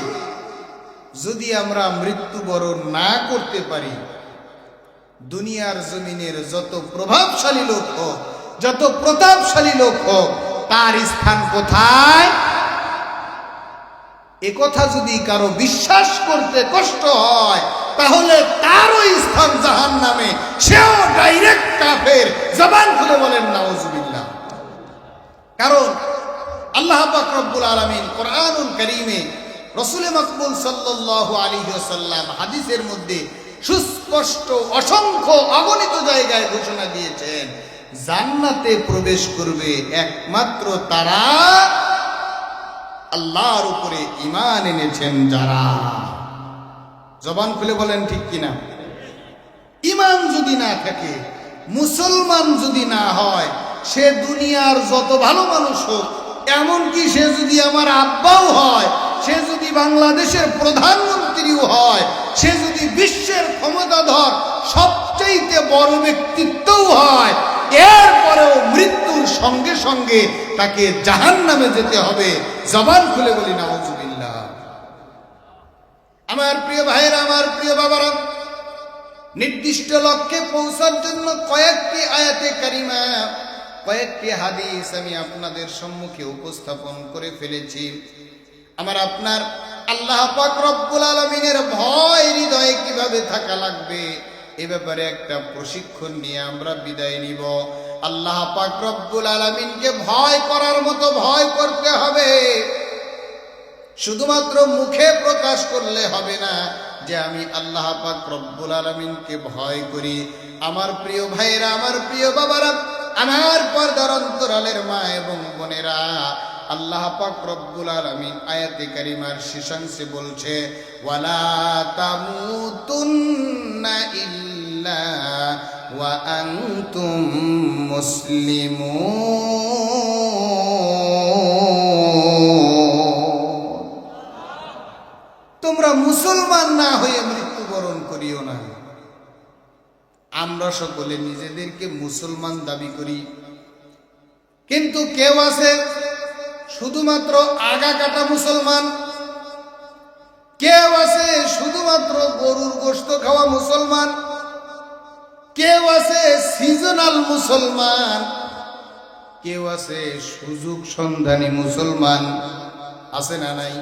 যদি আমরা মৃত্যুবরণ না করতে পারি, দুনিয়ার জমিনের যত প্রভাবশালী লোক হোক, যত প্রতাপশালী লোক হোক, তার স্থান কোথায়? একথা যদি কারো বিশ্বাস করতে কষ্ট হয়, তাহলে তারও স্থান জাহান্নামে, সেও ডাইরেক্ট কাফের। জবান খুলে বলেন নাউজুবিল্লাহ। কারণ আল্লাহ পাক রব্বুল আলামিন কোরআনুল কারীমে রাসূল মাকবুল সাল্লাল্লাহু আলাইহি ওয়াসাল্লাম হাদিসের মধ্যে সুস্পষ্ট অসংখ্য অগণিত জায়গায় ঘোষণা দিয়েছেন, জান্নাতে প্রবেশ করবে একমাত্র তারা আল্লাহর উপরে ঈমান এনেছেন যারা। জবান খুলে বলেন ঠিক কিনা? ঈমান যদি না থাকে, মুসলমান যদি না হয়, সে দুনিয়ার যত ভালো মানুষ হোক, এমনকি সে যদি আমার আব্বাও হয়, সে যদি বাংলাদেশের প্রধানমন্ত্রীও হয়, সে যদি বিশ্বের ক্ষমতাধর সবচেয়ে বড় ব্যক্তিত্বও হয়, এরপরেও মৃত্যুর সঙ্গে সঙ্গে তাকে জাহান্নামে যেতে হবে। জবান খুলে বলি নাউজুবিল্লাহ। আমার প্রিয় ভাইয়েরা, আমার প্রিয় বাবারা, নির্দিষ্ট লক্ষ্যে পৌঁছার জন্য কয়েকটি আয়াতে কারিমা, কয়েকটি হাদিস আমি আপনাদের সম্মুখে উপস্থাপন করে ফেলেছি। আমার আপনার আল্লাহ পাক রব্বুল আলামিনের ভয় হৃদয়ে কিভাবে থাকা লাগবে, এ ব্যাপারে একটা প্রশিক্ষণ নিয়ে আমরা বিদায় নিব। আল্লাহ পাক রব্বুল আলামিনকে ভয় করার মতো ভয় করতে হবে। শুধুমাত্র মুখে প্রকাশ করলে হবে না যে আমি আল্লাহ পাক রব্বুল আলামিনকে ভয় করি। আমার প্রিয় ভাইয়েরা, আমার প্রিয় বাবারা, আমার পর্দার অন্তরালের মা এবং বোনেরা, আল্লাহ পাক রব্বুল আলামিন আয়াতে কারিমার শেষাংশে বলছে, ওয়ালা তামুতুন্না ইল্লা ওয়া আনতুম মুসলিমুন। তোমরা মুসলমান না হয়ে মৃত্যুবরণ করিও না। আমরা সকলে নিজেদেরকে মুসলমান দাবি করি, কিন্তু কেউ আছে শুধুমাত্র আগা কাটা মুসলমান, কেউ আছে শুধুমাত্র গরুর গোশত খাওয়া মুসলমান, কেউ আছে সিজনাল মুসলমান, কেউ আছে সুযোগ সন্ধানী মুসলমান। আছে না নাই?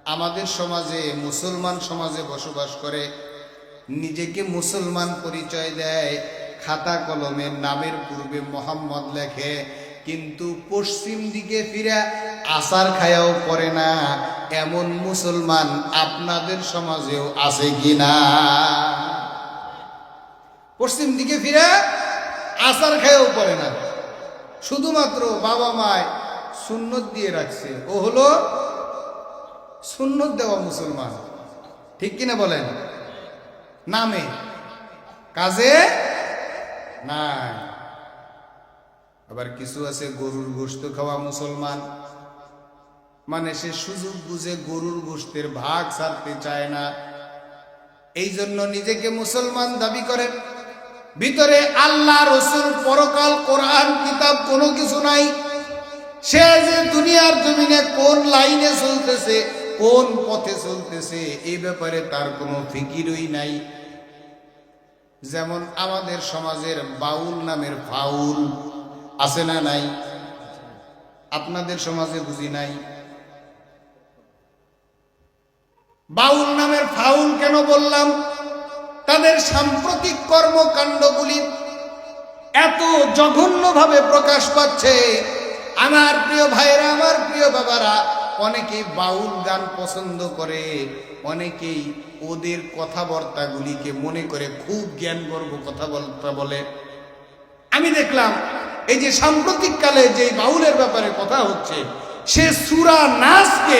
আমাদের সমাজে মুসলমান সমাজে বসবাস করে, নিজেকে মুসলমান পরিচয় দেয়, খাতা কলমে নামের পূর্বে মোহাম্মদ লেখে, কিন্তু পশ্চিম দিকে ফিরে আসার খায়াও করে না, এমন মুসলমান আপনাদের সমাজেও আছে কিনা? পশ্চিম দিকে ফিরে আসার খায়াও করে না, শুধুমাত্র বাবা মায় সুন্নত দিয়ে রাখছে, ও হলো সুন্নত দেওয়া মুসলমান। ঠিক কিনা বলেন? নামে, কাজে নাই। আবার কিছু আছে গরুর গোশত খাওয়া মুসলমান, মানে সে সুযোগ বুঝে গরুর গোশতের ভাগ ছাড়তে চায় না, এই জন্য নিজেকে মুসলমান দাবি করে। ভিতরে আল্লাহ, রসুল, পরকাল, কোরআন, কিতাব কোনো কিছু নাই। সে যে দুনিয়ার জমিনে কোন লাইনে চলতেছে, কোন পথে চলতেছে, এই ব্যাপারে তার কোনো ফিকিরই নাই। যেমন আমাদের সমাজের বাউল নামের ফাউল আছে না নাই? আপনাদের সমাজে বুঝি নাই। বাউল নামের ফাউল কেন বললাম? তাদের সাম্প্রতিক কর্মকাণ্ডগুলি এত জঘন্যভাবে প্রকাশ পাচ্ছে। আমার প্রিয় ভাইরা, আমার প্রিয় বাবারা, অনেকেই বাউল গান পছন্দ করে, অনেকেই ওদের কথাবার্তাগুলিকে মনে করে খুব জ্ঞানগর্ভ কথাবার্তা বলে। আমি দেখলাম এই যে সাম্প্রতিক কালে যে বাউলের ব্যাপারে কথা হচ্ছে, সে সূরা নাসকে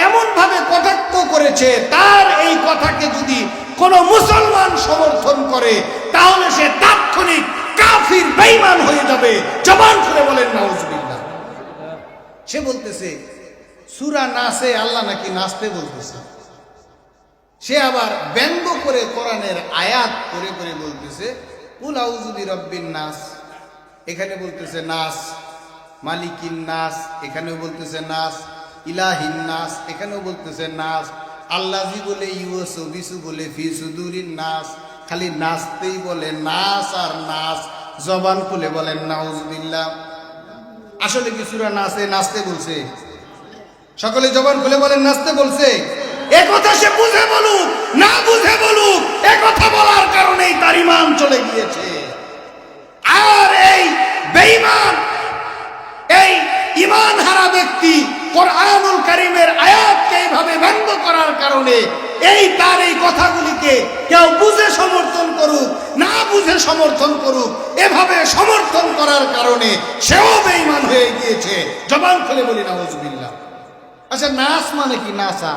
এমন ভাবে কটাক্ষ করেছে, তার এই কথাকে যদি কোন মুসলমান সমর্থন করে তাহলে সে তাৎক্ষণিক কাফির বেঈমান হয়ে যাবে। জবান খুলে বলেন নাউজুবিল্লাহ। সে বলতেছে সূরা নাসে আল্লাহ নাকি নাচতে বলতেছে। সে আবার ব্যঙ্গ করে কোরআনের আয়াত করে করে বলতেছে কুল আউযু বিরাব্বিন নাস, এখানে বলতেছে নাস, মালিকিন নাস এখানেও বলতেছে নাস, ইলাহিন নাস এখানেও বলতেছে নাস, আল্লাজি বলে ইউসু বিসু বলে ফি সুদুরিন নাস, খালি নাচতেই বলে নাস আর নাস। জবান খুলে বলেন নাউজুবিল্লাহ। আসলে কি সূরা নাসে নাচতে বলছে? সকলে জবান খুলে বলেন নাচতে বলছে? এ কথা সে বুঝে বলুক, না বুঝে বলুক, এ কথা বলার কারণেই তার ঈমান চলে গিয়েছে। আর এই বেঈমান, এই ঈমান হারা ব্যক্তি কোরআনুল কারীমের আয়াতকে এইভাবে ব্যঙ্গ করার কারণে এই তার এই কথাগুলিকে কেউ বুঝে সমর্থন করুক, না বুঝে সমর্থন করুক, এভাবে সমর্থন করার কারণে সেও বেঈমান হয়ে গিয়েছে। জবান খুলে বলি নাউজুবিল্লাহ। আচ্ছা, নাচ মানে কি? নাচা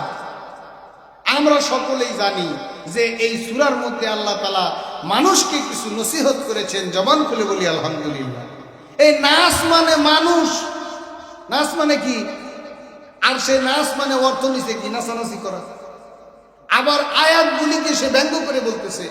আমরা সকলেই জানি যে এই সূরার মধ্যে আল্লাহ তাআলা মানুষকে কিছু নসিহত করেছেন। জবান খুলে বলি আলহামদুলিল্লাহ। এই নাচ মানে মানুষ, নাচ মানে কি? আর সে নাচ মানে অর্থ নিছে কি? নাচানাচি করা। আবার আয়াতগুলিকে সে ব্যঙ্গ করে বলতেছে।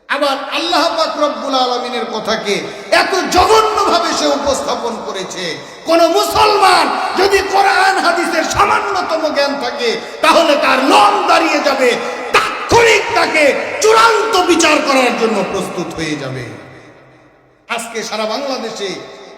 আবার আল্লাহ পাক রব্বুল আলামিনের কথাকে এত জঘন্যভাবে সে উপস্থাপন করেছে। কোন মুসলমান যদি কোরআন হাদিসের সামান্যতম জ্ঞান থাকে তাহলে তার লোম দাঁড়িয়ে যাবে, তাৎক্ষণিক তাকে চূড়ান্ত বিচার করার জন্য প্রস্তুত হয়ে যাবে। আজকে সারা বাংলাদেশে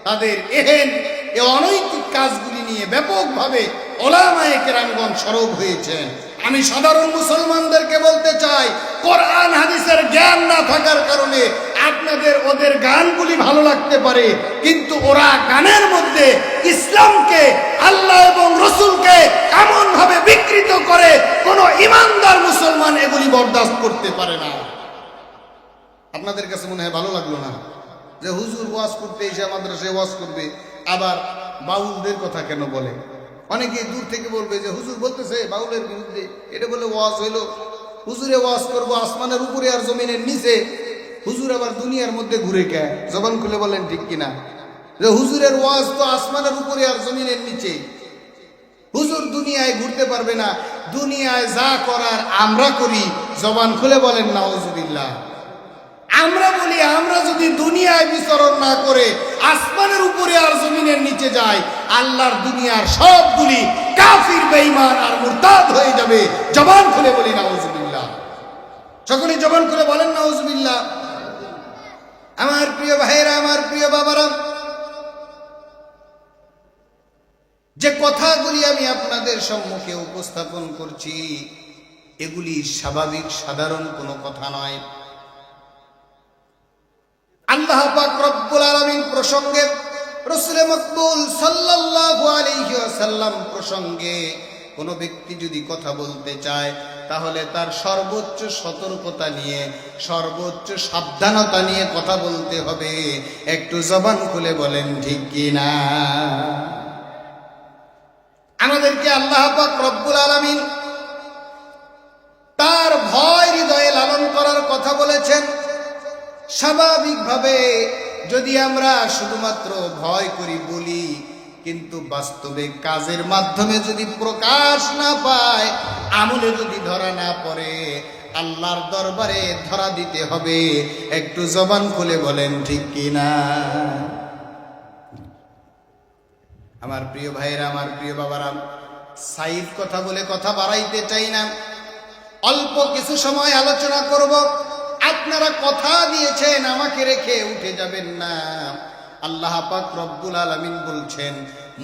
তাদের এহেন এই অনৈতিক কাজগুলি নিয়ে ব্যাপকভাবে ওলামায়ে কেরামগণ সরব হয়েছেন। আমি সাধারণ মুসলমানদেরকে বলতে চাই, কোরআন হাদিসের জ্ঞান না থাকার কারণে আপনাদের ওদের গানগুলি ভালো লাগতে পারে, কিন্তু ওরা গানের মধ্যে ইসলামকে, আল্লাহ এবং রসুলকে এমন ভাবে বিকৃত করে কোন ইমানদার মুসলমান এগুলি বরদাস্ত করতে পারে না। আপনাদের কাছে মনে হয় ভালো লাগলো না যে হুজুর ওয়াজ করতে এসে মাদ্রাসায় ওয়াজ করবে, আবার বাউলদের কথা কেন বলে? অনেকে দূর থেকে বলবে যে হুজুর বলতেছে বাউলের বিরুদ্ধে, এটা বলে ওয়াজ হইলো। হুজুরে ওয়াজ করবো আসমানের উপরে আর জমিনের নিচে, হুজুর আবার দুনিয়ার মধ্যে ঘুরে কে? জবান খুলে বলেন ঠিক কিনা? যে হুজুরের ওয়াজ তো আসমানের উপরে আর জমিনের নিচে। হুজুর দুনিয়ায় ঘুরতে পারবে না, দুনিয়ায় যা করার আমরা করি। জবান খুলে বলেন নাউজুবিল্লাহ। আমরা বলি আমরা যদি দুনিয়ায় বিচরণ না করে আসমানের উপরে আর জমিনের নিচে যাই, আল্লাহর দুনিয়ার সবগুলি কাফির বেঈমান আর মুরতাদ হয়ে যাবে। জবান খুলে বলি নাউজুবিল্লাহ। সকলে জবান খুলে বলেন নাউজুবিল্লাহ। আমার প্রিয় ভাইয়েরা, আমার প্রিয় বাবারা, যে কথাগুলি আমি আপনাদের সম্মুখে উপস্থাপন করছি এগুলি স্বাভাবিক সাধারণ কোনো কথা নয়। আল্লাহ পাক রব্বুল আলামিন প্রসঙ্গে, রাসূল মকবুল সাল্লাল্লাহু আলাইহি ওয়াসাল্লাম প্রসঙ্গে কোনো ব্যক্তি যদি কথা বলতে চায় তাহলে তার সর্বোচ্চ সতর্কতা নিয়ে, সর্বোচ্চ সাবধানতা নিয়ে কথা বলতে হবে। একটু জবান খুলে বলেন ঠিক কি না? আমাদেরকে আল্লাহ পাক রব্বুল আলামিন তার ভয় হৃদয়ে লালন করার কথা বলেছেন। স্বাভাবিকভাবে যদি আমরা শুধুমাত্র ভয় করি বলি, কিন্তু বাস্তবে কাজের মাধ্যমে যদি প্রকাশ না পায়, আমলে যদি ধরা না পড়ে, আল্লাহর দরবারে ধরা দিতে হবে। একটু জবান খুলে বলেন ঠিক কি না? আমার প্রিয় ভাইরা, আমার প্রিয় বাবারা, সাইড কথা বলে কথা বাড়াইতে চাই না, অল্প কিছু সময় আলোচনা করব। আপনারা কথা দিয়েছেন, আমাকে রেখে উঠে যাবেন না। আল্লাহ পাক রব্বুল আলামিন বলছেন,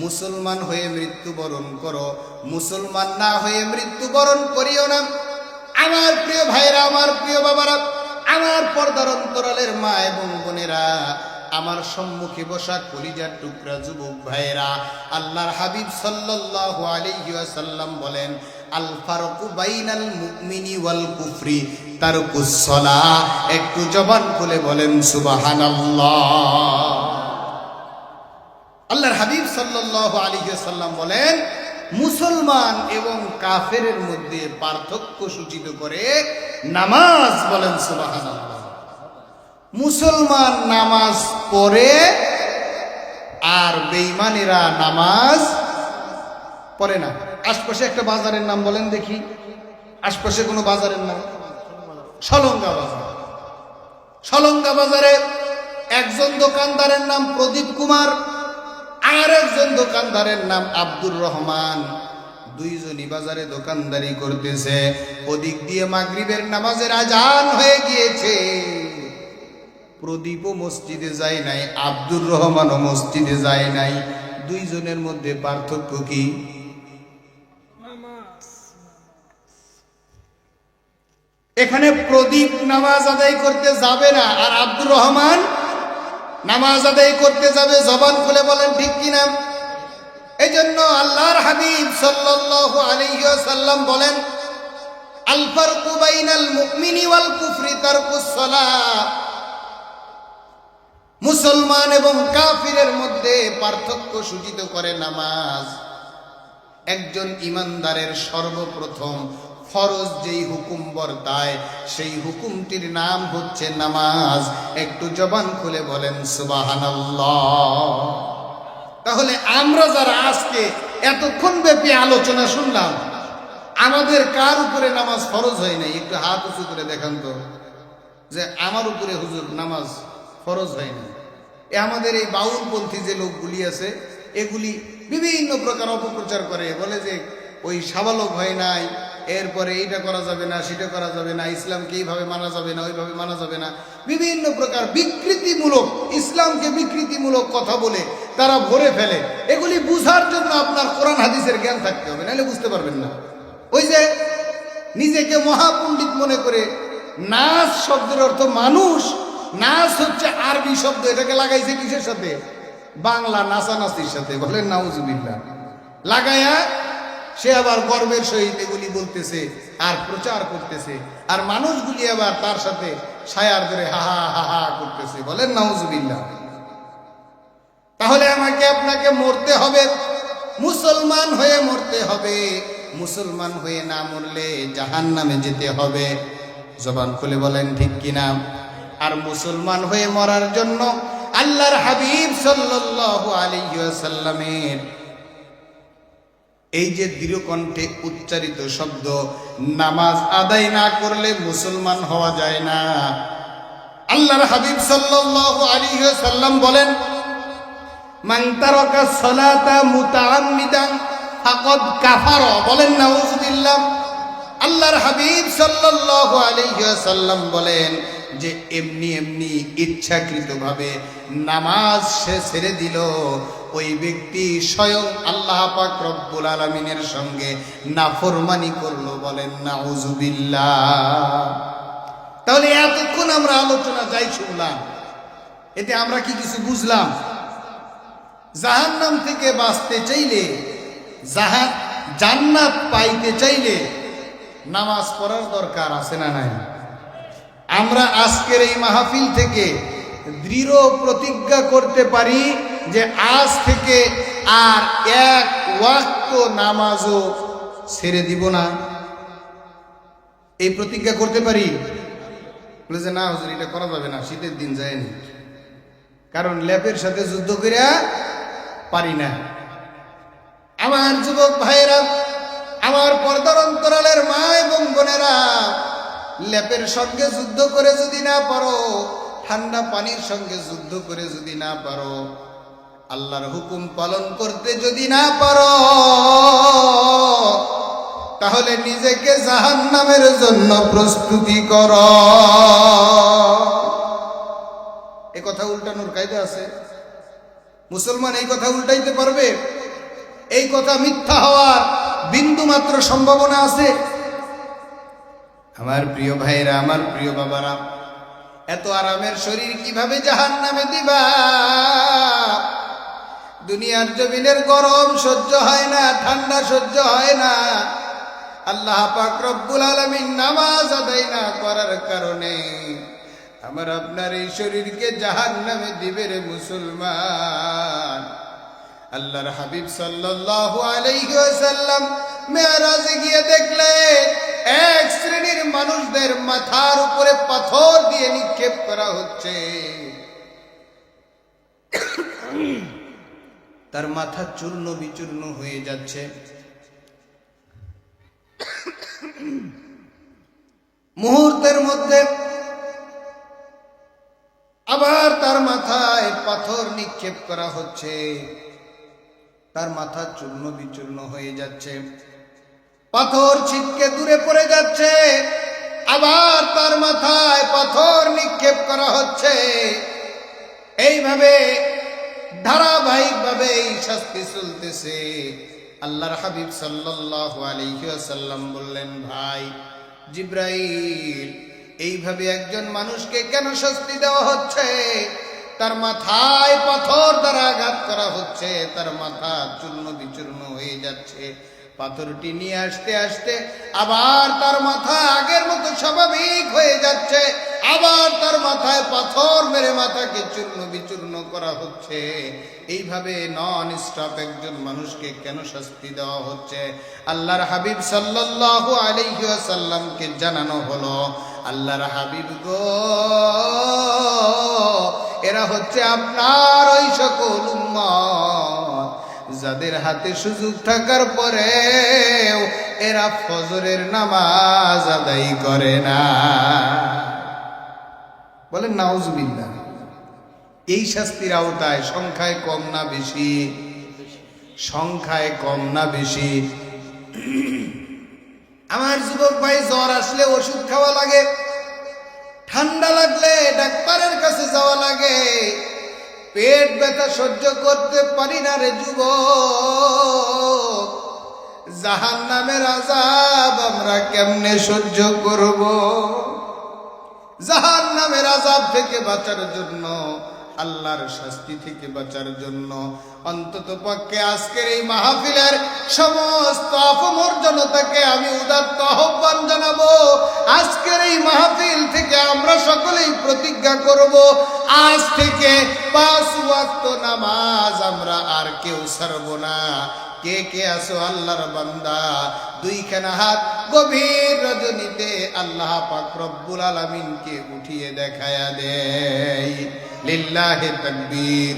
মুসলমান হয়ে মৃত্যুবরণ করো, মুসলমান না হয়ে মৃত্যুবরণ করিও না। আমার প্রিয় ভাইরা, আমার প্রিয় বাবারা, আমার পর্দার অন্তরালের মা এবং বোনেরা, আমার সম্মুখে বসা কলিজার টুকরা যুবক ভাইরা, আল্লাহর হাবিব সাল্লাল্লাহু আলাইহি ওয়াসাল্লাম বলেন, আল ফারকু বাইনাল মুমিনি ওয়াল কুফরি তারকুস সালাহ। একটু জবান খুলে বলেন সুবহানাল্লাহ। আল্লাহর হাবিব সাল্লাল্লাহু আলাইহি ওয়াসাল্লাম বলেন, মুসলমান এবং কাফেরের মধ্যে পার্থক্য সূচিত করে নামাজ। বলেন সুবহানাল্লাহ। মুসলমান নামাজ পড়ে আর বেঈমানেরা নামাজ পড়ে না। আশপাশে একটা বাজারের নাম বলেন দেখি, আশপাশে কোনো বাজারের নাম? সলঙ্গা বাজার। সলঙ্গা বাজারে একজন দোকানদারের নাম প্রদীপ কুমার, আর একজন দোকানদারের নাম আব্দুর রহমান। দুইজনই বাজারে দোকানদারি করতেছে। ওদিক দিয়ে মাগরিবের নামাজের আজান হয়ে গিয়েছে। প্রদীপও মসজিদে যায় নাই, আব্দুর রহমানও মসজিদে যায় নাই। দুইজনের মধ্যে পার্থক্য কি? এখানে প্রদীপ নামাজ আদায় করতে যাবে না, আর আব্দুর রহমান নামাজ আদায় করতে যাবে। জবান খুলে বলেন ঠিক কিনা? এই জন্য আল্লাহর হাবিব সাল্লাল্লাহু আলাইহি ওয়াসাল্লাম বলেন, আল ফারকু বাইনাল মুমিনি ওয়াল কুফরি তারকুস সালাহ। মুসলমান এবং কাফিরের মধ্যে পার্থক্য সূচিত করে নামাজ। একজন ইমানদারের সর্বপ্রথম ফরজ যেই হুকুম বর্তায়, সেই হুকুমটির নাম হচ্ছে নামাজ। একটু জবান খুলে বলেন সুবহানাল্লাহ। তাহলে আমরা যারা আজকে এতক্ষণ ব্যাপী আলোচনা শুনলাম, আমাদের কার উপরে নামাজ ফরজ হয় নাই? একটু হাত উঁচু করে দেখান তো, যে আমার উপরে হুজুর নামাজ ফরজ হয় না। আমাদের এই বাউলপন্থী যে লোকগুলি আছে, এগুলি বিভিন্ন প্রকার অপপ্রচার করে, বলে যে ওই সাবালক হয় নাই, এরপরে এইটা করা যাবে না, সেটা করা যাবে না, ইসলামকে এইভাবে মানা যাবে না, ওইভাবে মানা যাবে না। বিভিন্ন প্রকার বিকৃতিমূলক, ইসলামকে বিকৃতিমূলক কথা বলে তারা ভরে ফেলে। এগুলি বুঝার জন্য আপনার কোরআন হাদিসের জ্ঞান থাকতে হবে, নাহলে বুঝতে পারবেন না। ওই যে নিজেকে মহাপণ্ডিত মনে করে, নাস শব্দের অর্থ মানুষ, নাস হচ্ছে আরবি শব্দ, এটাকে লাগাইছে কিসের সাথে? বাংলা নাচানাচির সাথে। বলেন নাউজুবিল্লাহ। লাগায়া সে আবার গর্বের সহিত এগুলি বলতেছে আর প্রচার করতেছে, আর মানুষগুলি আবার তার সাথে ছায়ার ধরে হাহা হাহা করতেছে। বলেন নাউজুবিল্লাহ। তাহলে আমাকে আপনাকে মরতে হবে, মুসলমান হয়ে মরতে হবে। মুসলমান হয়ে না মরলে জাহান্নামে যেতে হবে। জবান খুলে বলেন ঠিক কিনা? আর মুসলমান হয়ে মরার জন্য আল্লাহর হাবিব সাল্লাল্লাহু আলাইহি ওয়াসাল্লামের এই যে দৃঢ়কণ্ঠে উচ্চারিত শব্দ, নামাজ আদায় না করলে মুসলমান হওয়া যায় না। আল্লাহর হাবিব সাল্লাল্লাহু আলাইহি ওয়াসাল্লাম বলেন, মান তারাকা সালাতা মুতাআম্মিদান ফাকাদ কাফারা। বলেন নাউজুবিল্লাহ। আল্লাহর হাবিব সাল্লাল্লাহু আলাইহি ওয়াসাল্লাম বলেন, যে এমনি এমনি ইচ্ছাকৃতভাবে নামাজ সে ছেড়ে দিল, ওই ব্যক্তি স্বয়ং আল্লাহ পাক রব্বুল আলামিনের সঙ্গে নাফরমানি করলো। বলেন নাউজুবিল্লাহ। তাহলে এতক্ষণ আমরা আলোচনা যাই শুনলাম, এতে আমরা কি কিছু বুঝলাম? জাহান্নাম থেকে বাঁচতে চাইলে, জান্নাত পাইতে চাইলে নামাজ পড়ার দরকার আছে না নাই? আমরা আজকের এই মাহফিল থেকে দৃঢ় প্রতিজ্ঞা করতে পারি যে আজ থেকে আর এক ওয়াক্ত নামাজও ছেড়ে দিব না। এই প্রতিজ্ঞা করতে পারি? বলে যে না হুজুর, এটা করা যাবে না, শীতের দিন যায়নি, কারণ ল্যাপের সাথে যুদ্ধ করে পারি না। আমার যুবক ভাইয়েরা, আমার পর্দার অন্তরালের মা এবং বোনেরা, ল্যাপের সঙ্গে যুদ্ধ করে যদি না পারো, ঠান্ডা পানির সঙ্গে যুদ্ধ করে যদি না পারো, আল্লাহর হুকুম পালন করতে যদি না পারো, তাহলে নিজেকে জাহান্নামের জন্য প্রস্তুতি করো। এ কথা উল্টানোর কায়দা আছে? মুসলমান এই কথা উল্টাইতে পারবে? এই কথা মিথ্যা হওয়ার বিন্দু মাত্র সম্ভাবনা আছে? আমার প্রিয় ভাইরা, আমার প্রিয় বাবারা, এত আরামের শরীর কিভাবে জাহান্নামে দিবা? দুনিয়ার জমিনের গরম সহ্য হয় না, ঠান্ডা সহ্য হয় না। আল্লাহ পাক রব্বুল আলামিন নামাজ আদায় না করার কারণে আমার আপনার এই শরীরকে জাহান্নামে দিবে রে মুসলমান। আল্লাহর হাবিব সাল্লাল্লাহু আলাইহি ওয়াসাল্লাম মেরাজে গিয়ে দেখলেন এক শ্রেণীর মানুষদের মাথার উপরে পাথর দিয়ে নিক্ষেপ করা হচ্ছে। তার মাথা চূর্ণ বিচূর্ণ হয়ে যাচ্ছে। মুহূর্তের মধ্যে আবার তার মাথায় পাথর নিক্ষেপ করা হচ্ছে। তার মাথা চূর্ণ বিচূর্ণ হয়ে যাচ্ছে, পাথর ছিটকে দূরে পড়ে যাচ্ছে। আবার তার মাথায় পাথর নিক্ষেপ করা হচ্ছে। এইভাবে ধারাবাহিকভাবে এই শাস্তি চলতেছে। আল্লাহর হাবিব সাল্লাল্লাহু আলাইহি ওয়াসাল্লাম বললেন, ভাই জিব্রাইল, এইভাবে একজন মানুষকে কেন শাস্তি দেওয়া হচ্ছে? তার মাথায় পাথর দ্বারা আঘাত করা হচ্ছে, তার মাথা চূর্ণ বিচূর্ণ হয়ে যাচ্ছে। পাথরটি নিয়ে আসতে আসতে আবার তার মাথা আগের মতো স্বাভাবিক হয়ে যাচ্ছে। আবার তার মাথায় পাথর মেরে মাথাকে চূর্ণ বিচূর্ণ করা হচ্ছে। এইভাবে নন স্টপ একজন মানুষকে কেন শাস্তি দেওয়া হচ্ছে? আল্লাহর হাবিব সাল্লাল্লাহু আলাইহি ওয়াসাল্লামকে জানানো হলো, আল্লাহর হাবিব গো, এরা হচ্ছে আপনার ওই সকল উম্মত যাদের হাতে সুযোগ থাকার পরেও এরা ফজরের নামাজ আদায় করে না। বলেন নাউজুবিল্লাহ। এই শাস্তির আওতায় সংখ্যায় কম না বেশি? সংখ্যায় কম না বেশি? আমার যুবক ভাই, জ্বর আসলে ওষুধ খাওয়া লাগে, ঠান্ডা লাগলে ডাক্তারের কাছে যাওয়া লাগে, পেট ব্যথা সহ্য করতে পারি না রে যুবক, জাহান্নামের আযাব আমরা কেমনে সহ্য করব? জাহান্নামের আযাব থেকে বাঁচার জন্য, আল্লাহর শাস্তি থেকে বাঁচার জন্য অন্তত পক্ষে আজকের এই মাহফিলের সমস্ত আপমর জনতাকে আমি উদাত্ত আহ্বান জানাবো, আজকের এই মাহফিল থেকে আমরা সকলেই প্রতিজ্ঞা করব, আজ থেকে 5 ওয়াক্ত নামাজ আমরা আর কেউ ছাড়ব না। কে কে আছো আল্লাহর বান্দা? দুইখানা হাত গভীর রজনীতে আল্লাহ পাক রব্বুল আলামিনকে উঠিয়ে দেখায়া দেই। লিল্লাহি তাকবীর,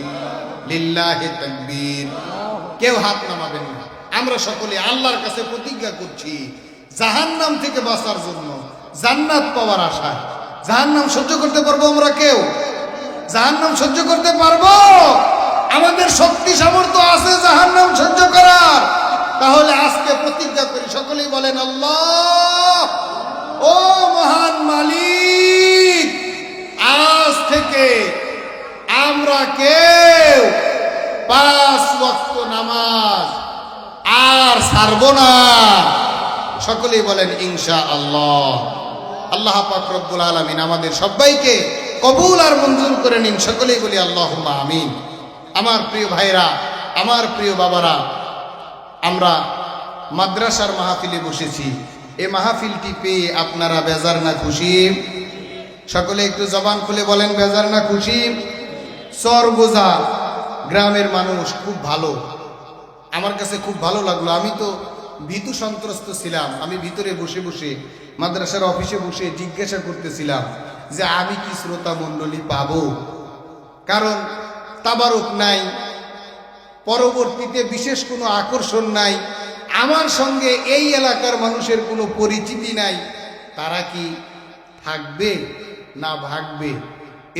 লিল্লাহি তাকবীর। কেউ হাত নামাবেন না। আমরা সকলে আল্লাহর কাছে প্রতিজ্ঞা করছি জাহান্নাম থেকে বাঁচার জন্য, জান্নাত পাওয়ার আশায়। জাহান্নাম সহ্য করতে পারবো আমরা? কেউ জাহান্নাম সহ্য করতে পারবো? আমাদের শক্তি সামর্থ্য আছে জাহান্নাম সহ্য করার? তাহলে আজকে প্রতিজ্ঞা করি, সকলেই বলেন আল্লাহ, ও মহান মালিক, আমরা কেউ 5 ওয়াক্ত নামাজ আর ছাড়ব না। সকলেই বলেন ইনশাআল্লাহ। আল্লাহ পাক রব্বুল আলামিন আমাদের সবাইকে কবুল আর মঞ্জুর করে নিন। সকলেই বলি আল্লাহুম্মা আমিন। আমার প্রিয় ভাইরা, আমার প্রিয় বাবারা, আমরা মাদ্রাসার মাহফিলে বসেছি। এই মাহফিলটি পেয়ে আপনারা বেজার না খুশি? সকলে একটু জবান খুলে বলেন বেজার না খুশি? সরগোজা গ্রামের মানুষ খুব ভালো, আমার কাছে খুব ভালো লাগলো। আমি তো ভীতু সন্ত্রস্ত ছিলাম। আমি ভিতরে বসে বসে মাদ্রাসার অফিসে বসে জিজ্ঞাসা করতেছিলাম যে আমি কি শ্রোতা মণ্ডলী পাবো, কারণ তাবারুক নাই, পরবর্তীতে বিশেষ কোনো আকর্ষণ নাই, আমার সঙ্গে এই এলাকার মানুষের কোনো পরিচিতি নাই। তারা কি থাকবে না ভাগবে?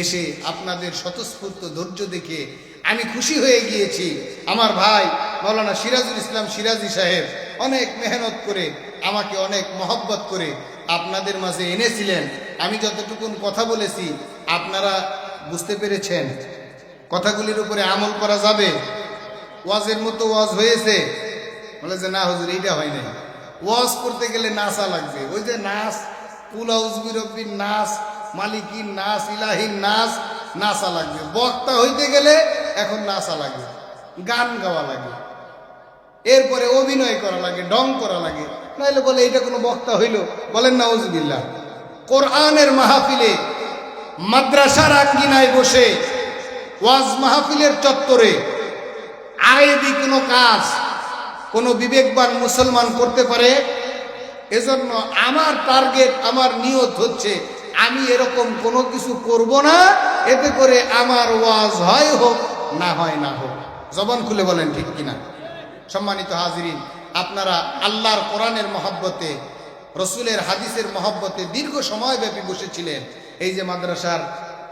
এসে আপনাদের স্বতঃস্ফূর্ত ধৈর্য দেখে আমি খুশি হয়ে গিয়েছি। আমার ভাই মাওলানা সিরাজুল ইসলাম সিরাজি সাহেব অনেক মেহনত করে আমাকে অনেক মহব্বত করে আপনাদের মাঝে এনেছিলেন। আমি যতটুকুন কথা বলেছি আপনারা বুঝতে পেরেছেন। কথাগুলির উপরে আমল করা যাবে? ওয়াজের মতো ওয়াজ হয়েছে? বলে যে না হুজুর এইটা হয় নাই। ওয়াজ করতে গেলে নাচা লাগবে। ওই যে নাচ, কুল আউযু বিরব্বিন নাস, মালিকিন নাস, ইলাহিন নাস, নাচা লাগবে। বক্তা হইতে গেলে এখন নাচা লাগে, গান গাওয়া লাগে, এরপরে অভিনয় করা লাগে, ডং করা লাগে, নাইলে বলে এটা কোনো বক্তা হইল? বলেন নাউজুবিল্লাহ। কোরআনের মাহফিলে মাদ্রাসার আঙ্গিনায় বসে ওয়াজ মাহফিলের চত্বরে আইবি কোনো কাজ কোনো বিবেকবান মুসলমান করতে পারে? এজন্য আমার টার্গেট, আমার নিয়ত হচ্ছে আমি এরকম কোনো কিছু করব না, এতে করে আমার ওয়াজ হয় হোক না হয় না হোক। জবান খুলে বলেন ঠিক কিনা? সম্মানিত হাজিরিন, আপনারা আল্লাহর কোরআনের মহব্বতে, রসুলের হাদিসের মহব্বতে দীর্ঘ সময় ব্যাপী বসেছিলেন এই যে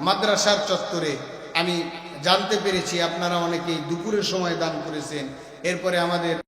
মাদ্রাসার চত্বরে। আমি জানতে পেরেছি আপনারা অনেকেই দুপুরের সময় দান করেছেন। এরপরে আমাদের